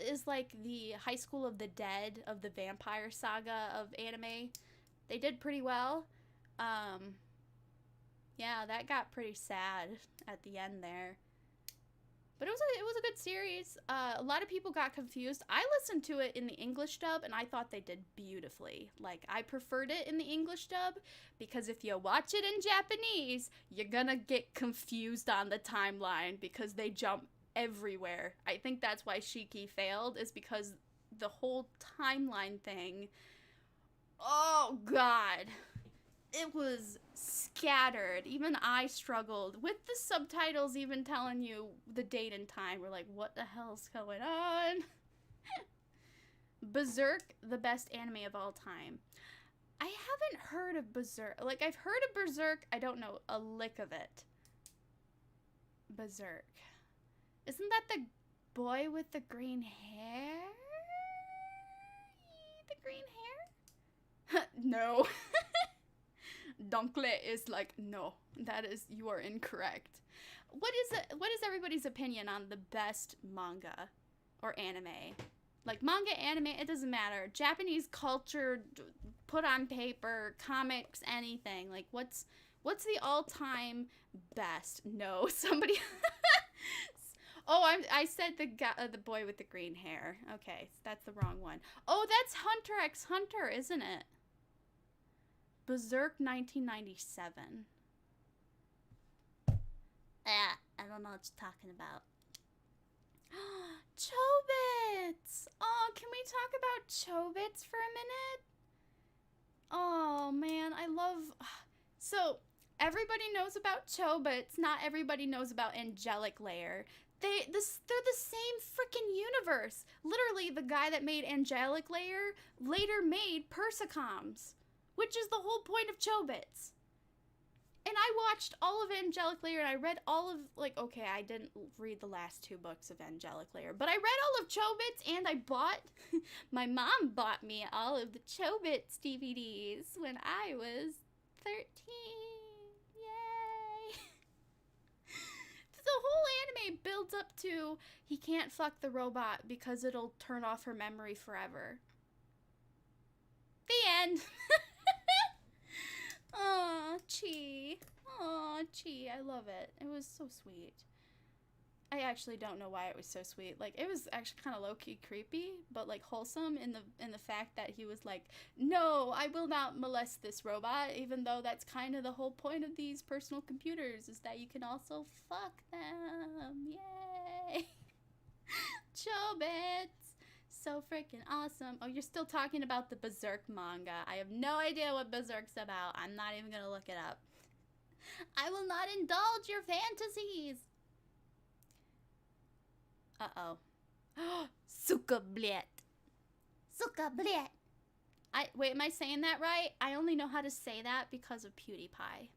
is like the High School of the Dead of the vampire saga of anime. They did pretty well. Yeah, that got pretty sad at the end there. But it was a good series. A lot of people got confused. I listened to it in the English dub, and I thought they did beautifully. Like, I preferred it in the English dub, because if you watch it in Japanese, you're gonna get confused on the timeline, because they jump everywhere. I think that's why Shiki failed, is because the whole timeline thing... Oh, God. It was scattered. Even I struggled with the subtitles even telling you the date and time. We're like, what the hell's going on? Berserk, the best anime of all time. I haven't heard of Berserk. Like, I've heard of Berserk. I don't know a lick of it. Berserk. Isn't that the boy with the green hair? The green hair? No. Donkle is like, no, that is, you are incorrect. What is everybody's opinion on the best manga or anime? Like, manga, anime, it doesn't matter. Japanese culture, put on paper, comics, anything. Like, what's the all-time best? No, somebody... Oh, I said the guy, the boy with the green hair. Okay, that's the wrong one. Oh, that's Hunter x Hunter, isn't it? Berserk 1997. I don't know what you're talking about. Chobits! Oh, can we talk about Chobits for a minute? Oh, man, I love... So, everybody knows about Chobits. Not everybody knows about Angelic Layer. They're the same freaking universe. Literally, the guy that made Angelic Layer later made Persicoms, which is the whole point of Chobits. And I watched all of Angelic Layer, and I read all of, like, okay, I didn't read the last 2 books of Angelic Layer, but I read all of Chobits, and I bought, my mom bought me all of the Chobits DVDs when I was 13. Yay! The whole anime builds up to, he can't fuck the robot because it'll turn off her memory forever. The end. Aw, Chi. Aw, Chi. I love it. It was so sweet. I actually don't know why it was so sweet. Like, it was actually kind of low-key creepy, but, like, wholesome in the fact that he was like, no, I will not molest this robot, even though that's kind of the whole point of these personal computers, is that you can also fuck them. Yay! Chobits! So freaking awesome. Oh, you're still talking about the Berserk manga. I have no idea what Berserk's about. I'm not even gonna look it up. I will not indulge your fantasies. Uh-oh. Suka blet. Suka blet. Wait, am I saying that right? I only know how to say that because of PewDiePie.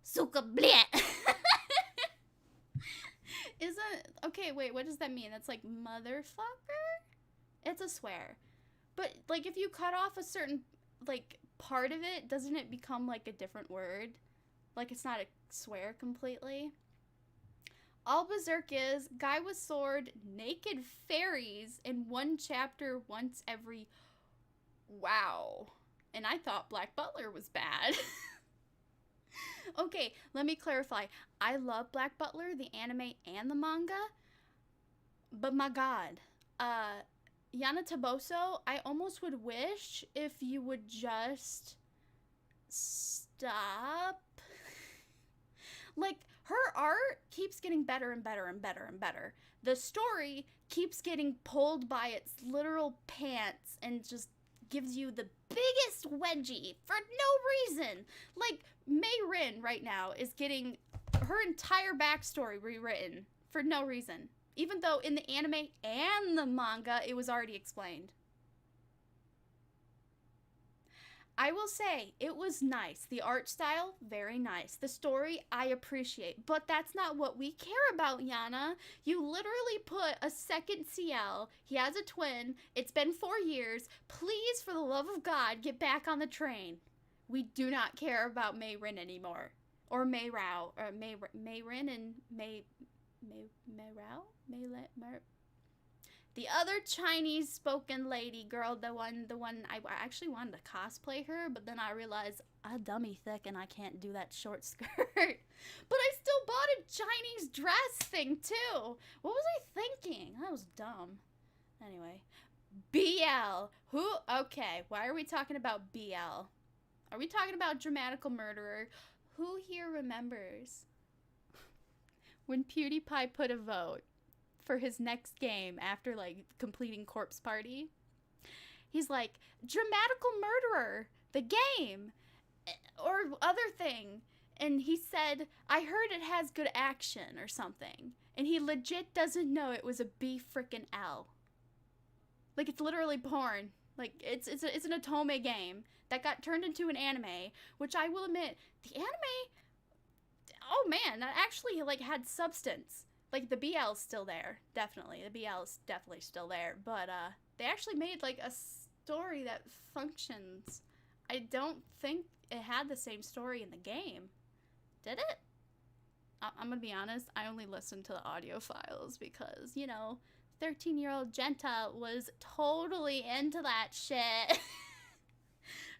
Suka blet. Okay, wait, what does that mean? That's like motherfucker? It's a swear. But, like, if you cut off a certain, like, part of it, doesn't it become, like, a different word? Like, it's not a swear completely? All Berserk is, guy with sword, naked fairies in 1 chapter once every... Wow. And I thought Black Butler was bad. Okay, let me clarify. I love Black Butler, the anime and the manga. But my god. Yana Taboso, I almost would wish if you would just stop. Like, her art keeps getting better and better and better and better. The story keeps getting pulled by its literal pants and just gives you the biggest wedgie for no reason. Like, Mei Rin right now is getting her entire backstory rewritten for no reason. Even though in the anime and the manga, it was already explained. I will say, it was nice. The art style, very nice. The story, I appreciate. But that's not what we care about, Yana. You literally put a second CL. He has a twin. It's been 4 years. Please, for the love of God, get back on the train. We do not care about Mei Rin anymore. Or Mei Rao. Or Mei Rin and Mei Rao? The other Chinese spoken lady girl, the one I actually wanted to cosplay her, but then I realized I'm dummy thick and I can't do that short skirt. But I still bought a Chinese dress thing too. What was I thinking? That was dumb. Anyway, BL. Who? Okay, why are we talking about BL? Are we talking about Dramatical Murderer? Who here remembers when PewDiePie put a vote for his next game after, like, completing Corpse Party? He's like, Dramatical Murderer, the game, or other thing. And he said, I heard it has good action or something. And he legit doesn't know it was a B frickin' L. Like, it's literally porn. Like, it's an Otome game that got turned into an anime, which I will admit, the anime, oh man, that actually, like, had substance. Like, the BL's still there, definitely. The BL's definitely still there, but, they actually made, like, a story that functions. I don't think it had the same story in the game. Did it? I'm gonna be honest, I only listened to the audio files because, you know, 13-year-old Genta was totally into that shit.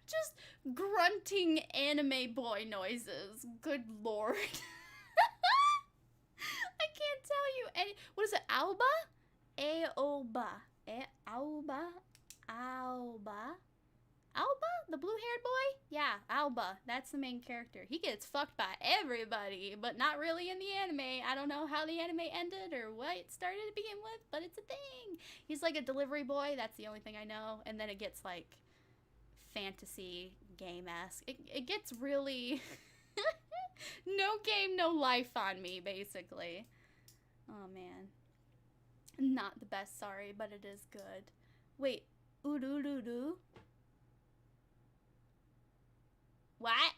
Just grunting anime boy noises. Good lord. I can't tell you any. What is it? Alba? Aoba. Alba? Alba? Alba? The blue-haired boy? Yeah, Alba. That's the main character. He gets fucked by everybody, but not really in the anime. I don't know how the anime ended or what it started to begin with, but it's a thing. He's like a delivery boy. That's the only thing I know. And then it gets like fantasy game-esque. It gets really no game, no life on me, basically. Oh, man. Not the best, sorry, but it is good. Wait, urururu? What?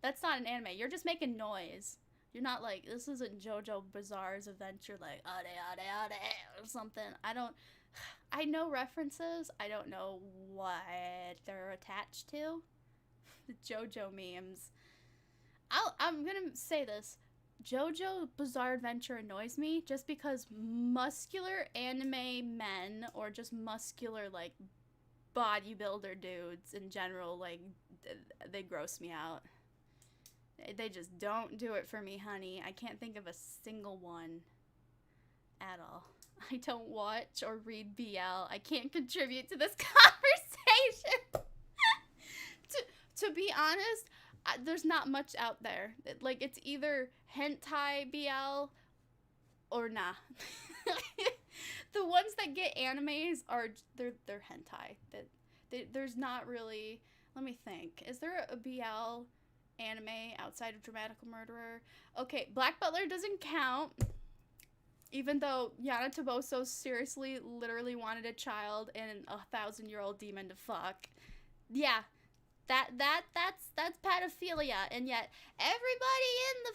That's not an anime. You're just making noise. You're not like, this isn't JoJo Bizarre's Adventure, like, ade, ade, ade, or something. I know references. I don't know what they're attached to. The JoJo memes. I'm gonna say this. JoJo Bizarre Adventure annoys me just because muscular anime men, or just muscular, like, bodybuilder dudes in general, like, they gross me out. They just don't do it for me, honey. I can't think of a single one at all. I don't watch or read BL. I can't contribute to this conversation. to be honest, there's not much out there. Like, it's either hentai BL or nah. The ones that get animes are, they're hentai. There's not really, let me think. Is there a BL anime outside of Dramatical Murderer? Okay, Black Butler doesn't count. Even though Yana Toboso seriously literally wanted a child and a 1,000-year-old demon to fuck. Yeah. That's pedophilia, and yet everybody in the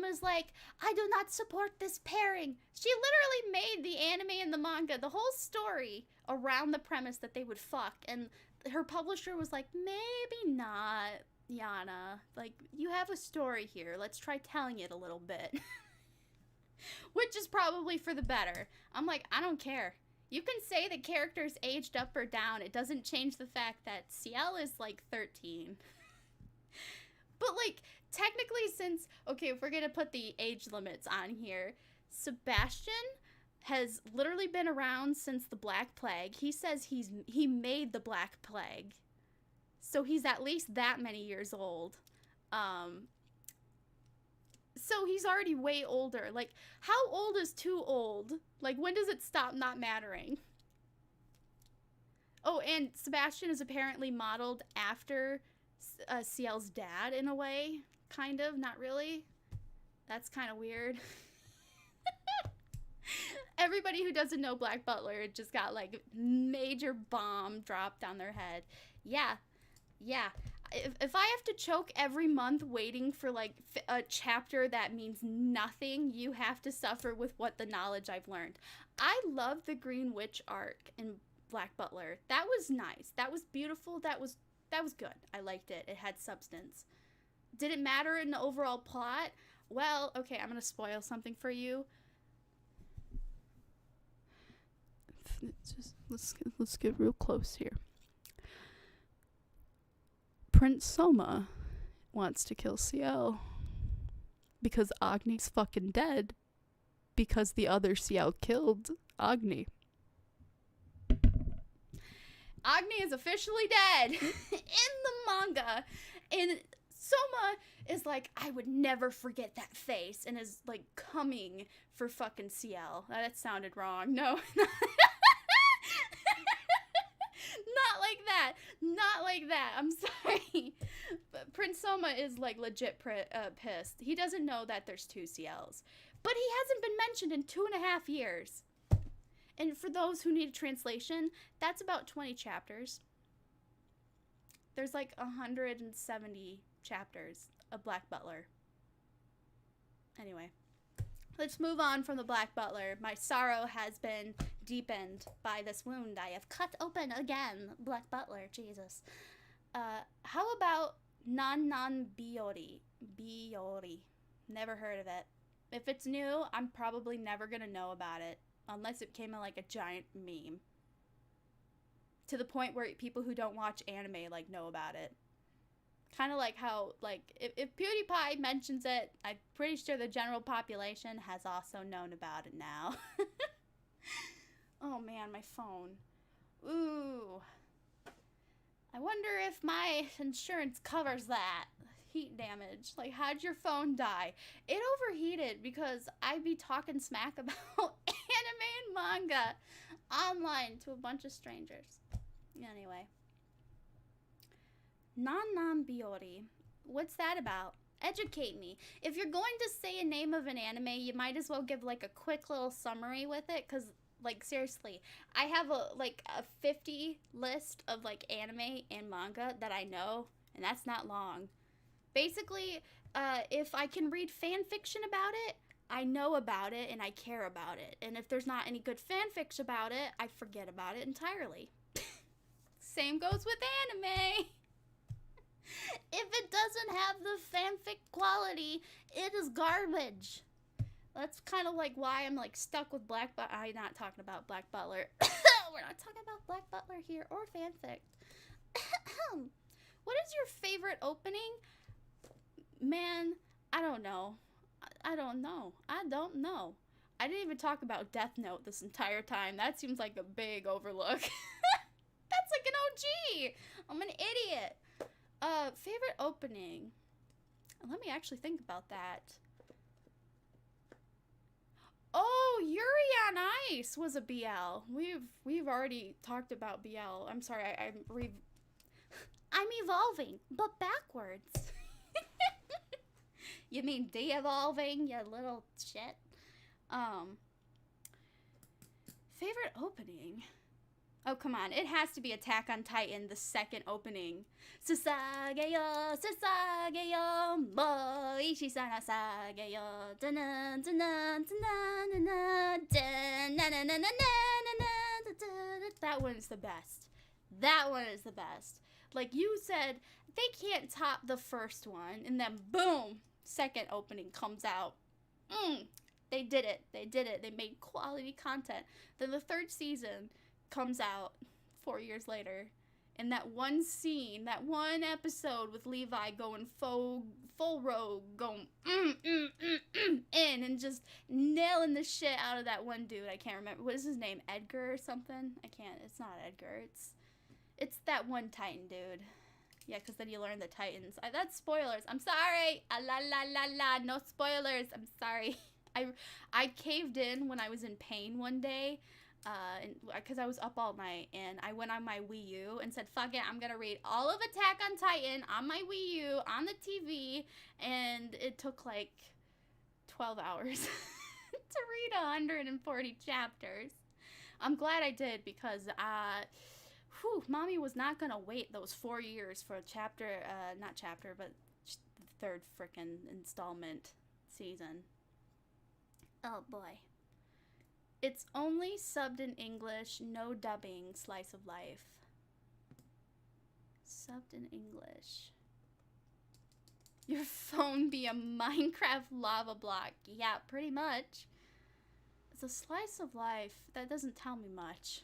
fandom is like, I do not support this pairing. She literally made the anime and the manga, the whole story, around the premise that they would fuck, and her publisher was like, maybe not, Yana. Like, you have a story here. Let's try telling it a little bit. Which is probably for the better. I'm like, I don't care. You can say the character's aged up or down. It doesn't change the fact that Ciel is, like, 13. But, like, technically since, okay, if we're gonna put the age limits on here, Sebastian has literally been around since the Black Plague. He says he made the Black Plague. So he's at least that many years old. So he's already way older. Like, how old is too old? Like, when does it stop not mattering? Oh, and Sebastian is apparently modeled after Ciel's dad in a way. Kind of, not really. That's kind of weird. Everybody who doesn't know Black Butler just got, like, major bomb dropped on their head. Yeah. If I have to choke every month waiting for, like, a chapter that means nothing, you have to suffer with what the knowledge I've learned. I love the Green Witch arc in Black Butler. That was nice. That was beautiful. That was good. I liked it. It had substance. Did it matter in the overall plot? Well, okay, I'm gonna spoil something for you. Let's get real close here. Prince Soma wants to kill Ciel because Agni's fucking dead because the other Ciel killed Agni. Agni is officially dead in the manga, and Soma is like, I would never forget that face, and is like coming for fucking Ciel. That sounded wrong. No. Not like that. I'm sorry. But Prince Soma is, like, legit pissed. He doesn't know that there's two Ciels. But he hasn't been mentioned in 2.5 years. And for those who need a translation, that's about 20 chapters. There's, like, 170 chapters of Black Butler. Anyway. Let's move on from the Black Butler. My sorrow has been deepened by this wound I have cut open again. Black Butler, Jesus. How about Nan Biori? Biori. Never heard of it. If it's new, I'm probably never gonna know about it. Unless it came in like a giant meme. To the point where people who don't watch anime, like, know about it. Kind of like how, like, if PewDiePie mentions it, I'm pretty sure the general population has also known about it now. Oh man, my phone. Ooh. I wonder if my insurance covers that. Heat damage. Like, how'd your phone die? It overheated because I'd be talking smack about anime and manga online to a bunch of strangers. Anyway. Nan Biori. What's that about? Educate me. If you're going to say a name of an anime, you might as well give like a quick little summary with it, because like seriously, I have a 50 list of like anime and manga that I know, and that's not long. Basically, if I can read fan fiction about it, I know about it and I care about it. And if there's not any good fanfics about it, I forget about it entirely. Same goes with anime. If it doesn't have the fanfic quality, it is garbage. That's kind of like why I'm like stuck with Black Butler. I'm not talking about Black Butler. We're not talking about Black Butler here or fanfic. What is your favorite opening? Man, I don't know. I don't know. I didn't even talk about Death Note this entire time. That seems like a big overlook. That's like an OG. I'm an idiot. Favorite opening. Let me actually think about that. Oh, Yuri on Ice was a BL. We've already talked about BL. I'm sorry, I'm evolving, but backwards. You mean de-evolving, you little shit? Favorite opening? Oh, come on. It has to be Attack on Titan, the second opening. Susageyo, Susageyo, Moishi sana sageyo. That one is the best. That one is the best. Like you said, they can't top the first one, and then boom, second opening comes out. They did it. They did it. They made quality content. Then the third season comes out 4 years later, and that one scene, that one episode with Levi going full rogue, going in and just nailing the shit out of that one dude. I can't remember, what is his name, Edgar or something? It's not Edgar, it's that one Titan dude. Yeah, because then you learn the Titans. That's spoilers. I'm sorry. La, no spoilers. I'm sorry. I caved in when I was in pain one day, because I was up all night, and I went on my Wii U and said, fuck it, I'm gonna read all of Attack on Titan on my Wii U, on the TV, and it took like 12 hours to read 140 chapters. I'm glad I did, because, mommy was not gonna wait those 4 years for a but the third frickin' installment season. Oh boy. It's only subbed in English, no dubbing, slice of life. Subbed in English. Your phone be a Minecraft lava block. Yeah, pretty much. It's a slice of life. That doesn't tell me much.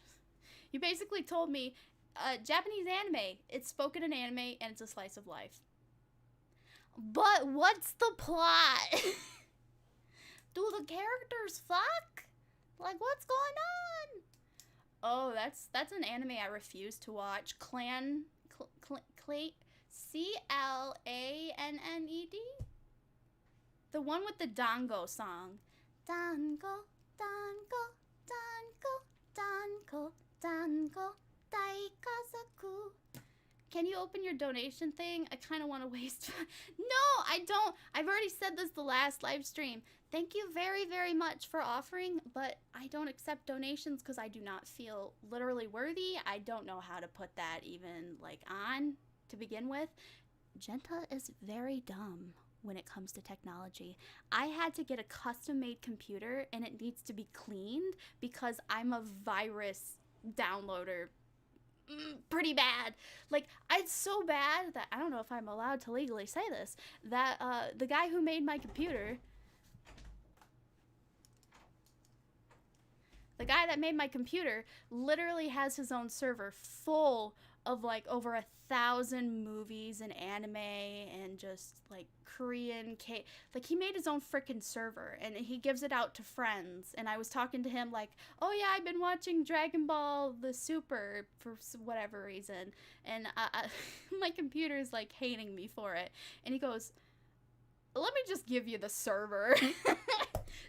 You basically told me, Japanese anime. It's spoken in anime, and it's a slice of life. But what's the plot? Do the characters fuck? Like, what's going on? Oh, that's an anime I refuse to watch. Claned? C-L-A-N-N-E-D? The one with the Dango song. Dango, Dango, Dango, Dango, Dango, Daikazoku. Can you open your donation thing? I kind of want to waste. No, I don't. I've already said this the last live stream. Thank you very, very much for offering, but I don't accept donations because I do not feel literally worthy. I don't know how to put that even, like, on to begin with. Genta is very dumb when it comes to technology. I had to get a custom-made computer, and it needs to be cleaned because I'm a virus downloader. Pretty bad. Like, it's so bad that I don't know if I'm allowed to legally say this, that the guy who made my computer, the guy that made my computer literally has his own server full of like over 1,000 movies and anime and just like Korean like he made his own freaking server and he gives it out to friends. And I was talking to him like, oh yeah, I've been watching Dragon Ball the Super for whatever reason, and my computer's like hating me for it. And he goes, let me just give you the server.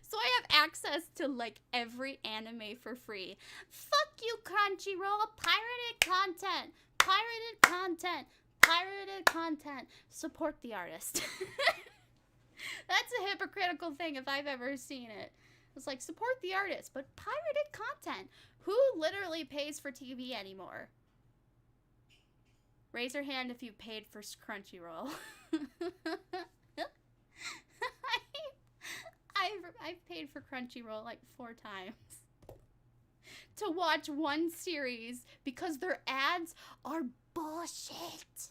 So I have access to like every anime for free. Fuck you, Crunchyroll. Pirated content. Pirated content. Pirated content. Support the artist. That's a hypocritical thing if I've ever seen it. It's like, support the artist, but pirated content. Who literally pays for TV anymore? Raise your hand if you paid for Crunchyroll. I've paid for Crunchyroll like 4 times to watch one series because their ads are bullshit.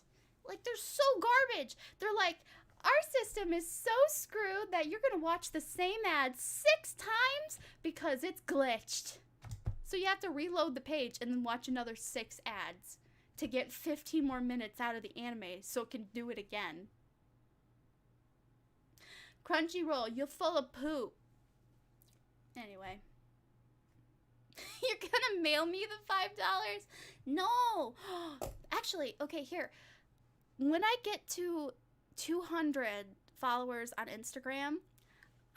Like, they're so garbage. They're like, our system is so screwed that you're gonna watch the same ad 6 times because it's glitched. So you have to reload the page and then watch another 6 ads to get 15 more minutes out of the anime so it can do it again. Crunchyroll, you're full of poop. Anyway. You're gonna mail me the $5? No! Actually, okay, here. When I get to 200 followers on Instagram,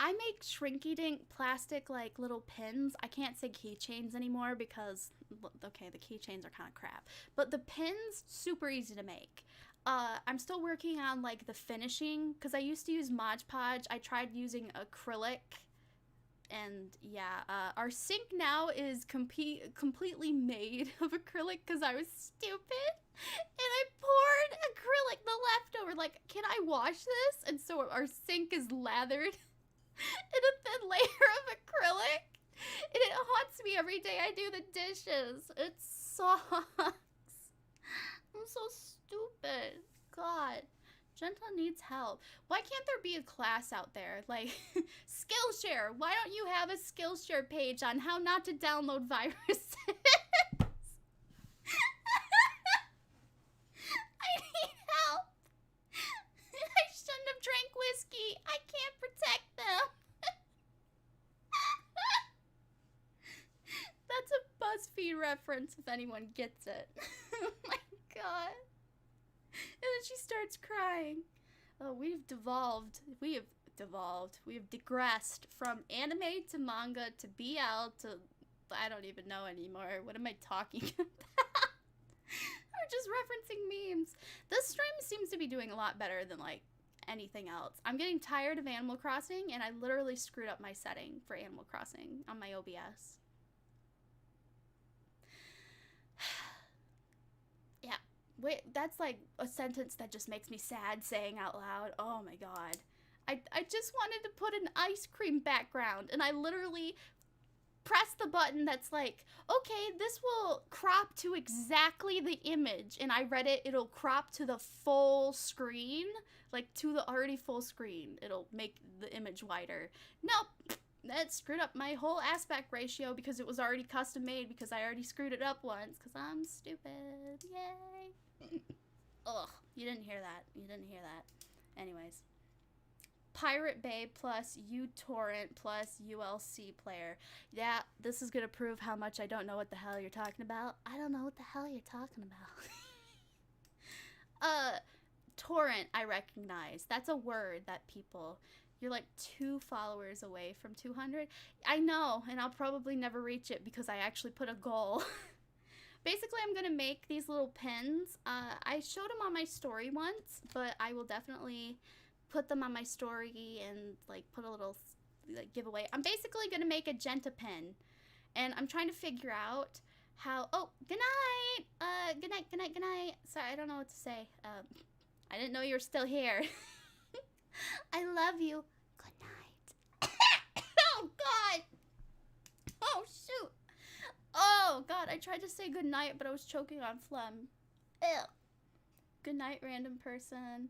I make shrinky-dink plastic, like, little pins. I can't say keychains anymore because, okay, the keychains are kind of crap. But the pins, super easy to make. I'm still working on, like, the finishing, because I used to use Mod Podge. I tried using acrylic, and, yeah, our sink now is completely made of acrylic, because I was stupid, and I poured acrylic, the leftover, like, can I wash this? And so our sink is lathered in a thin layer of acrylic, and it haunts me every day I do the dishes. It sucks. I'm so stupid. God. Genta needs help. Why can't there be a class out there? Like, Skillshare. Why don't you have a Skillshare page on how not to download viruses? I need help. I shouldn't have drank whiskey. I can't protect them. That's a BuzzFeed reference if anyone gets it. Oh my god. And then she starts crying. Oh, we have devolved. We have digressed from anime to manga to BL to, I don't even know anymore. What am I talking about? We're just referencing memes. This stream seems to be doing a lot better than, like, anything else. I'm getting tired of Animal Crossing, and I literally screwed up my setting for Animal Crossing on my OBS. Yeah. Wait, that's like a sentence that just makes me sad saying out loud. Oh my god. I just wanted to put an ice cream background, and I literally pressed the button that's like, okay, this will crop to exactly the image, and I read it, it'll crop to the full screen, like to the already full screen. It'll make the image wider. Nope. That screwed up my whole aspect ratio because it was already custom made because I already screwed it up once because I'm stupid. Yay. Ugh, you didn't hear that. You didn't hear that. Anyways. Pirate Bay plus uTorrent plus ULC player. Yeah, this is gonna prove how much I don't know what the hell you're talking about. I don't know what the hell you're talking about. Torrent, I recognize. That's a word that people... You're like 2 followers away from 200. I know, and I'll probably never reach it because I actually put a goal. Basically, I'm going to make these little pins. I showed them on my story once, but I will definitely put them on my story and like put a little like giveaway. I'm basically going to make a Genta pin, and I'm trying to figure out how... Oh, good night! Good night, good night, good night. Sorry, I don't know what to say. I didn't know you were still here. I love you. Good night. Oh, God. Oh, shoot. Oh, God. I tried to say good night, but I was choking on phlegm. Ew. Good night, random person.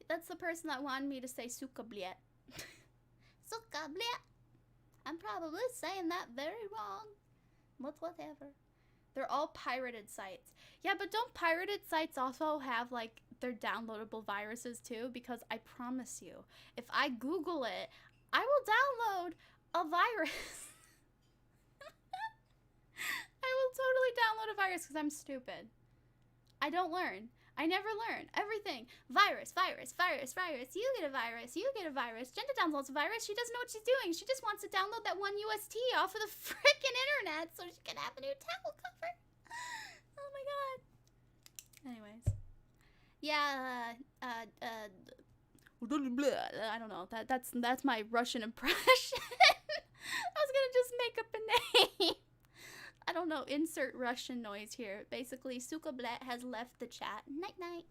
That's the person that wanted me to say suka bliet. Suka bliet. I'm probably saying that very wrong. But whatever. They're all pirated sites. Yeah, but don't pirated sites also have, like, their downloadable viruses, too? Because I promise you, if I Google it, I will download a virus. I will totally download a virus because I'm stupid. I don't learn. I never learn. Everything. Virus, virus, virus, virus. You get a virus. You get a virus. Jenda downloads a virus. She doesn't know what she's doing. She just wants to download that one UST off of the freaking internet so she can have a new towel cover. Oh my god. Anyways. Yeah, I don't know. That's my Russian impression. I was gonna just make up a name. I don't know. Insert Russian noise here. Basically, Suka Blet has left the chat. Night night.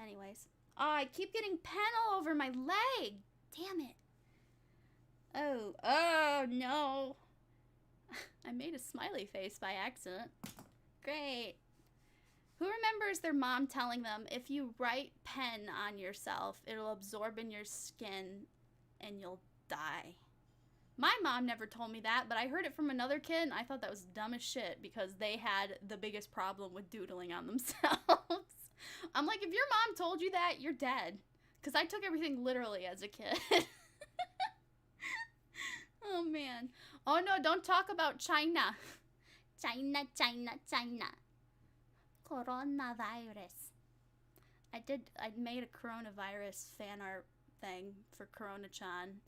Anyways. Oh, I keep getting pen all over my leg. Damn it. Oh no. I made a smiley face by accident. Great. Who remembers their mom telling them, if you write pen on yourself, it'll absorb in your skin and you'll die? My mom never told me that, but I heard it from another kid, and I thought that was dumb as shit because they had the biggest problem with doodling on themselves. I'm like, if your mom told you that, you're dead. Because I took everything literally as a kid. Oh, man. Oh, no, don't talk about China. China, China, China. Coronavirus. I made a coronavirus fan art thing for Corona-chan.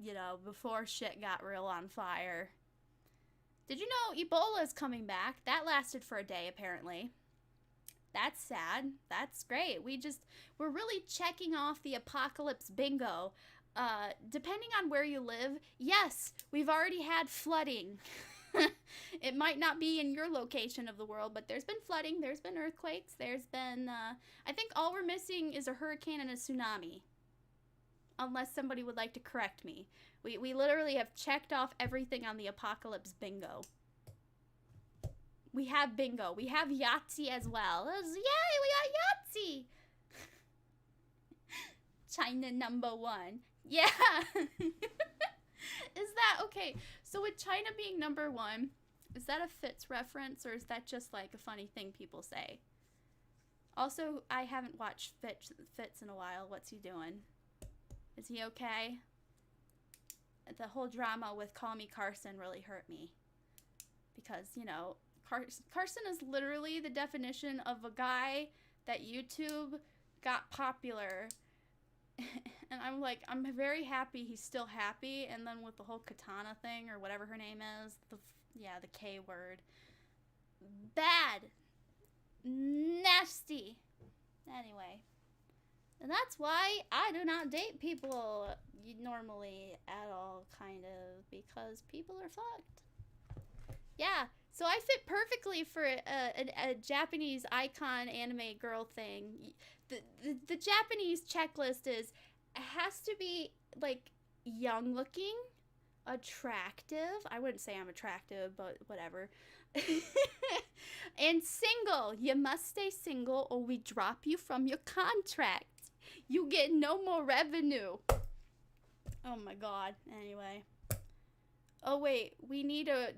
You know, before shit got real on fire. Did you know Ebola's coming back? That lasted for a day, apparently. That's sad. That's great. We're really checking off the apocalypse bingo. Depending on where you live, yes, we've already had flooding. It might not be in your location of the world, but there's been flooding, there's been earthquakes, there's been, I think all we're missing is a hurricane and a tsunami. Unless somebody would like to correct me. We literally have checked off everything on the apocalypse bingo. We have bingo. We have Yahtzee as well. Yay, we got Yahtzee! China #1. Yeah! Is that, okay, so with China being #1, is that a Fitz reference, or is that just like a funny thing people say? Also, I haven't watched Fitz in a while. What's he doing? Is he okay? The whole drama with Call Me Carson really hurt me. Because, you know, Carson is literally the definition of a guy that YouTube got popular. And I'm like, I'm very happy he's still happy. And then with the whole Katana thing, or whatever her name is, the K word. Bad. Nasty. Anyway. And that's why I do not date people normally at all, kind of, because people are fucked. Yeah, so I fit perfectly for a Japanese icon anime girl thing. The Japanese checklist is, it has to be, like, young looking, attractive. I wouldn't say I'm attractive, but whatever. And single. You must stay single or we drop you from your contract. You get no more revenue. Oh my god. Anyway. Oh wait, we need a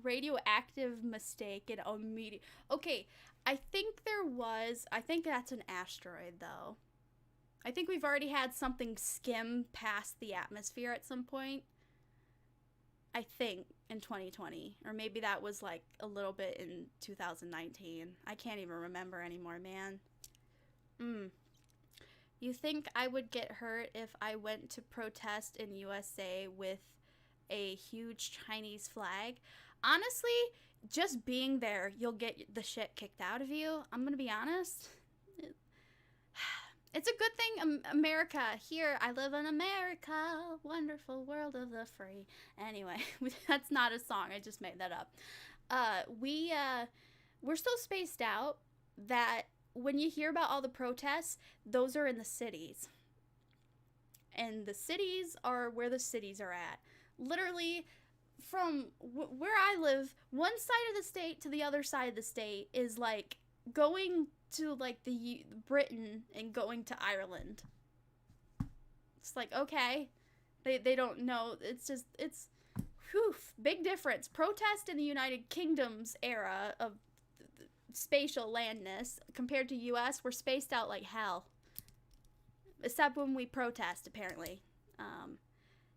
radioactive mistake in a meteor. Okay, I think that's an asteroid though. I think we've already had something skim past the atmosphere at some point. I think in 2020, or maybe that was like a little bit in 2019. I can't even remember anymore, man. You think I would get hurt if I went to protest in USA with a huge Chinese flag? Honestly, just being there, you'll get the shit kicked out of you. I'm gonna be honest. It's a good thing America, here, I live in America, wonderful world of the free. Anyway, that's not a song, I just made that up. We're so spaced out that when you hear about all the protests, those are in the cities. And the cities are where the cities are at. Literally, from where I live, one side of the state to the other side of the state is like going to like the Britain and going to Ireland. It's like, okay. They don't know. It's just, it's, Whew, big difference. Protest in the United Kingdom's era of spatial landness compared to US, we're spaced out like hell. Except when we protest, apparently.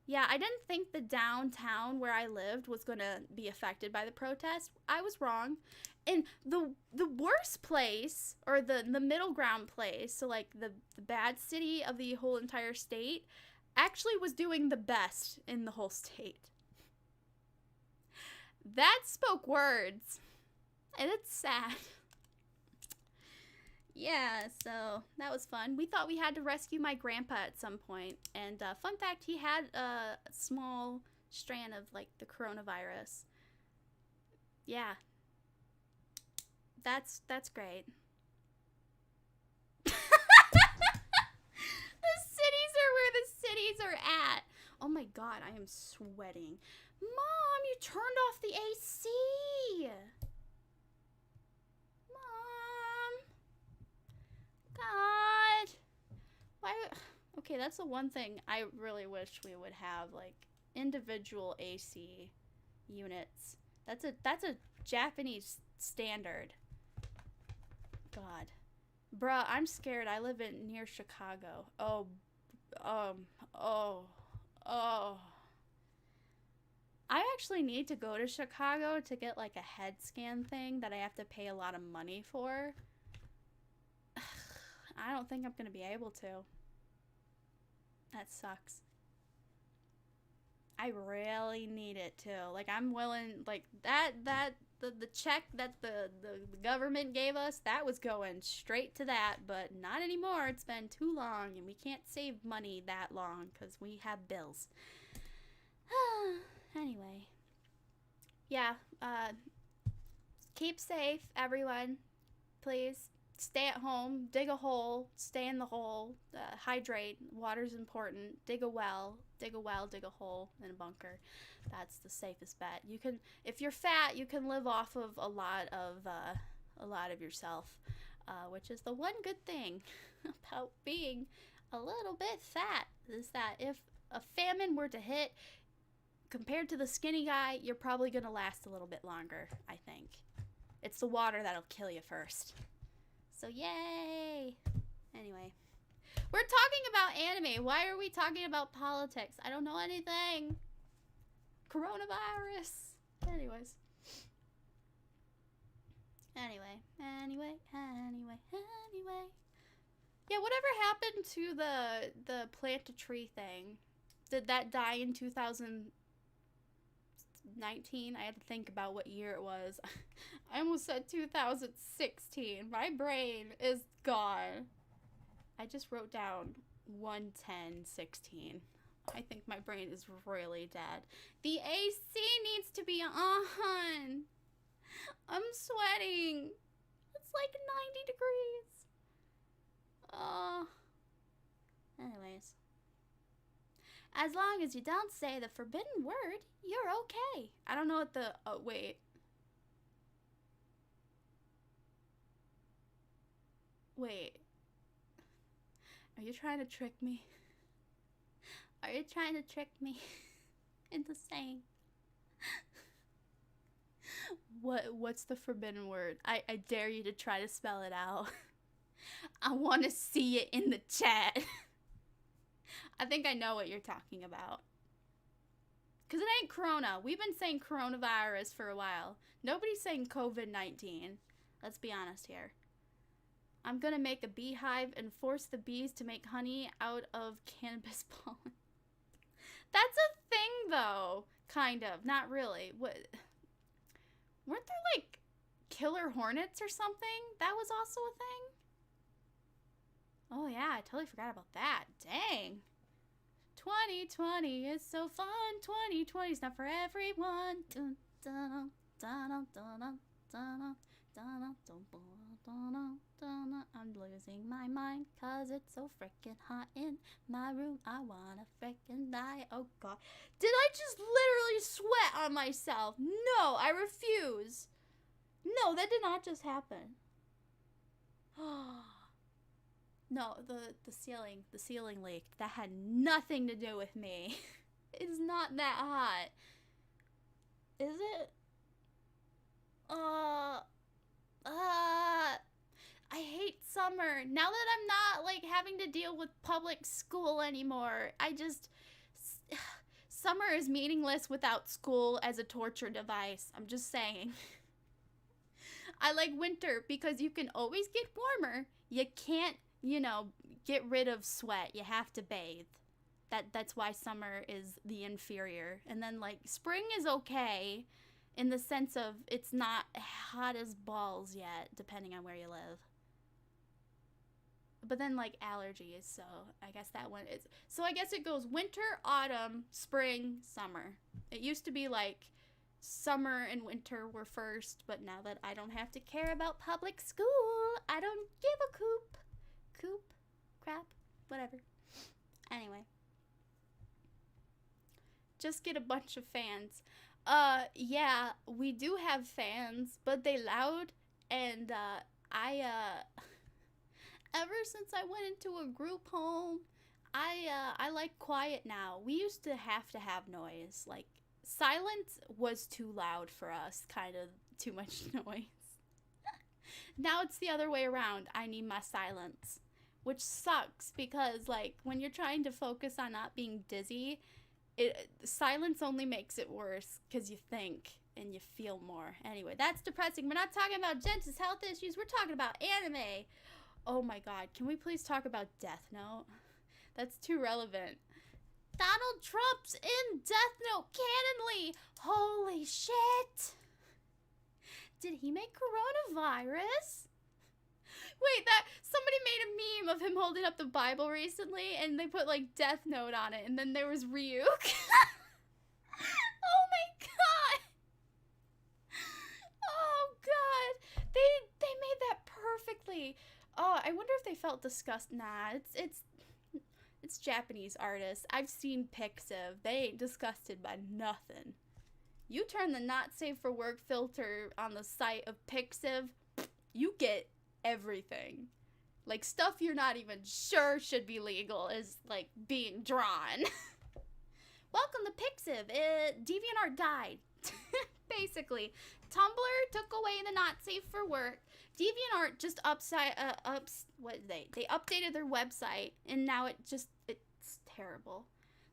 Yeah, I didn't think the downtown where I lived was going to be affected by the protest. I was wrong. And the worst place, or the middle ground place, so like the bad city of the whole entire state, actually was doing the best in the whole state. That spoke words. And it's sad. Yeah, so that was fun. We thought we had to rescue my grandpa at some point. And fun fact, he had a small strand of, like, the coronavirus. Yeah. That's great. The cities are where the cities are at. Oh my god, I am sweating. Mom, you turned off the AC. God. Why? Okay, that's the one thing I really wish we would have, like individual AC units. That's a Japanese standard. God. Bruh, I'm scared. I live near Chicago. I actually need to go to Chicago to get like a head scan thing that I have to pay a lot of money for. I don't think I'm going to be able to. That sucks. I really need it too. Like, I'm willing, like, the check that the government gave us, that was going straight to that, but not anymore. It's been too long, and we can't save money that long because we have bills. Anyway. Yeah, keep safe, everyone. Please. Stay at home, dig a hole, stay in the hole, hydrate, water's important, dig a well, dig a hole in a bunker. That's the safest bet. You can, if you're fat, you can live off of a lot of yourself, which is the one good thing about being a little bit fat, is that if a famine were to hit, compared to the skinny guy, you're probably going to last a little bit longer, I think. It's the water that'll kill you first. So, yay! Anyway. We're talking about anime. Why are we talking about politics? I don't know anything. Coronavirus. Anyways. Anyway. Yeah, whatever happened to the plant a tree thing? Did that die in 2019? I had to think about what year it was. I almost said 2016. My brain is gone. I just wrote down 1/10/16. I think my brain is really dead. The AC needs to be on. I'm sweating. It's like 90 degrees. Anyways. As long as you don't say the forbidden word, you're okay. I don't know what the... Oh, wait. Wait. Are you trying to trick me? Are you trying to trick me into saying... What's the forbidden word? I dare you to try to spell it out. I want to see it in the chat. I think I know what you're talking about. Because it ain't corona. We've been saying coronavirus for a while. Nobody's saying COVID-19. Let's be honest here. I'm going to make a beehive and force the bees to make honey out of cannabis pollen. That's a thing, though. Kind of. Not really. What? Weren't there, like, killer hornets or something? That was also a thing? Oh, yeah. I totally forgot about that. Dang. 2020 is so fun. 2020 is not for everyone. I'm losing my mind cause it's so freaking hot in my room. I wanna freaking die. Oh god. Did I just literally sweat on myself? No, I refuse. No, that did not just happen. No, the ceiling leaked. That had nothing to do with me. It's not that hot. summer. Now that I'm not, like, having to deal with public school anymore, summer is meaningless without school as a torture device. I'm just saying. I like winter because you can always get warmer. You can't, get rid of sweat. You have to bathe. That's why summer is the inferior. And then, like, spring is okay in the sense of it's not hot as balls yet, depending on where you live. But then, like, allergies, so I guess that one is... So I guess it goes winter, autumn, spring, summer. It used to be, like, summer and winter were first, but now that I don't have to care about public school, I don't give a coop, crap, whatever. Anyway. Just get a bunch of fans. Yeah, we do have fans, but they loud, and, ever since I went into a group home, I like quiet now. We used to have noise. Like, silence was too loud for us, kind of too much noise. Now it's the other way around. I need my silence, which sucks because, like, when you're trying to focus on not being dizzy, silence only makes it worse because you think and you feel more. Anyway, that's depressing. We're not talking about Genta's health issues. We're talking about anime. Oh my god, can we please talk about Death Note? That's too relevant. Donald Trump's in Death Note canonly. Holy shit. Did he make coronavirus? Wait, somebody made a meme of him holding up the Bible recently, and they put, like, Death Note on it, and then there was Ryuk. Oh my god. Oh god. They made that perfectly. Oh, I wonder if they felt disgusted. Nah, it's Japanese artists. I've seen pics of. They ain't disgusted by nothing. You turn the not safe for work filter on the site of Pixiv, you get everything. Like, stuff you're not even sure should be legal is, like, being drawn. Welcome to Pixiv. DeviantArt died. Basically. Tumblr took away the not safe for work. DeviantArt just they updated their website, and now it's terrible.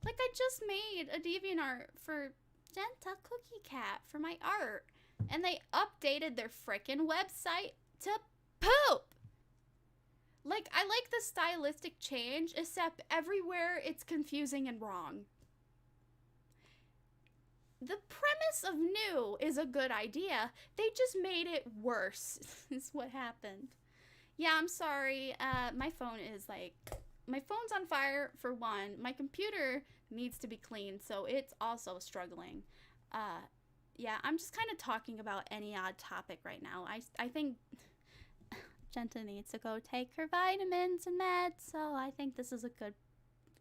Like, I just made a DeviantArt for Genta Cookie Cat for my art, and they updated their frickin' website to poop. Like, I like the stylistic change, except everywhere it's confusing and wrong. The premise of new is a good idea. They just made it worse, is what happened. Yeah, I'm sorry. My phone's on fire, for one. My computer needs to be cleaned, so it's also struggling. Yeah, I'm just kind of talking about any odd topic right now. I think Genta needs to go take her vitamins and meds, so I think this is a good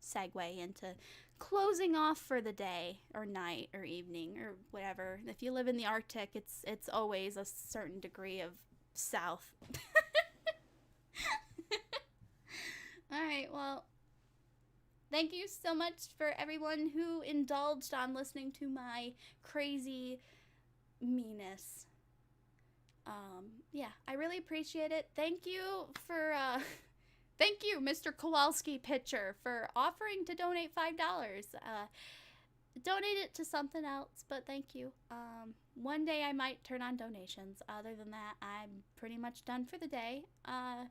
segue into closing off for the day or night or evening or whatever. If you live in the Arctic, it's always a certain degree of south. All right, well, thank you so much for everyone who indulged on listening to my crazy meanness. Yeah, I really appreciate it. Thank you for, thank you, Mr. Kowalski Pitcher, for offering to donate $5. Donate it to something else, but thank you. One day I might turn on donations. Other than that, I'm pretty much done for the day. Yeah.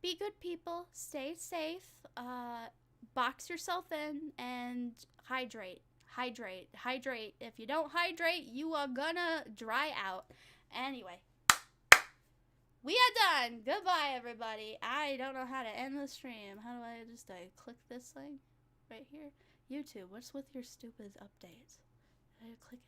Be good people. Stay safe. Box yourself in and hydrate. Hydrate. If you don't hydrate, you are gonna dry out. Anyway. We are done. Goodbye, everybody. I don't know how to end the stream. How do I click this thing right here? YouTube, what's with your stupid updates? I click it.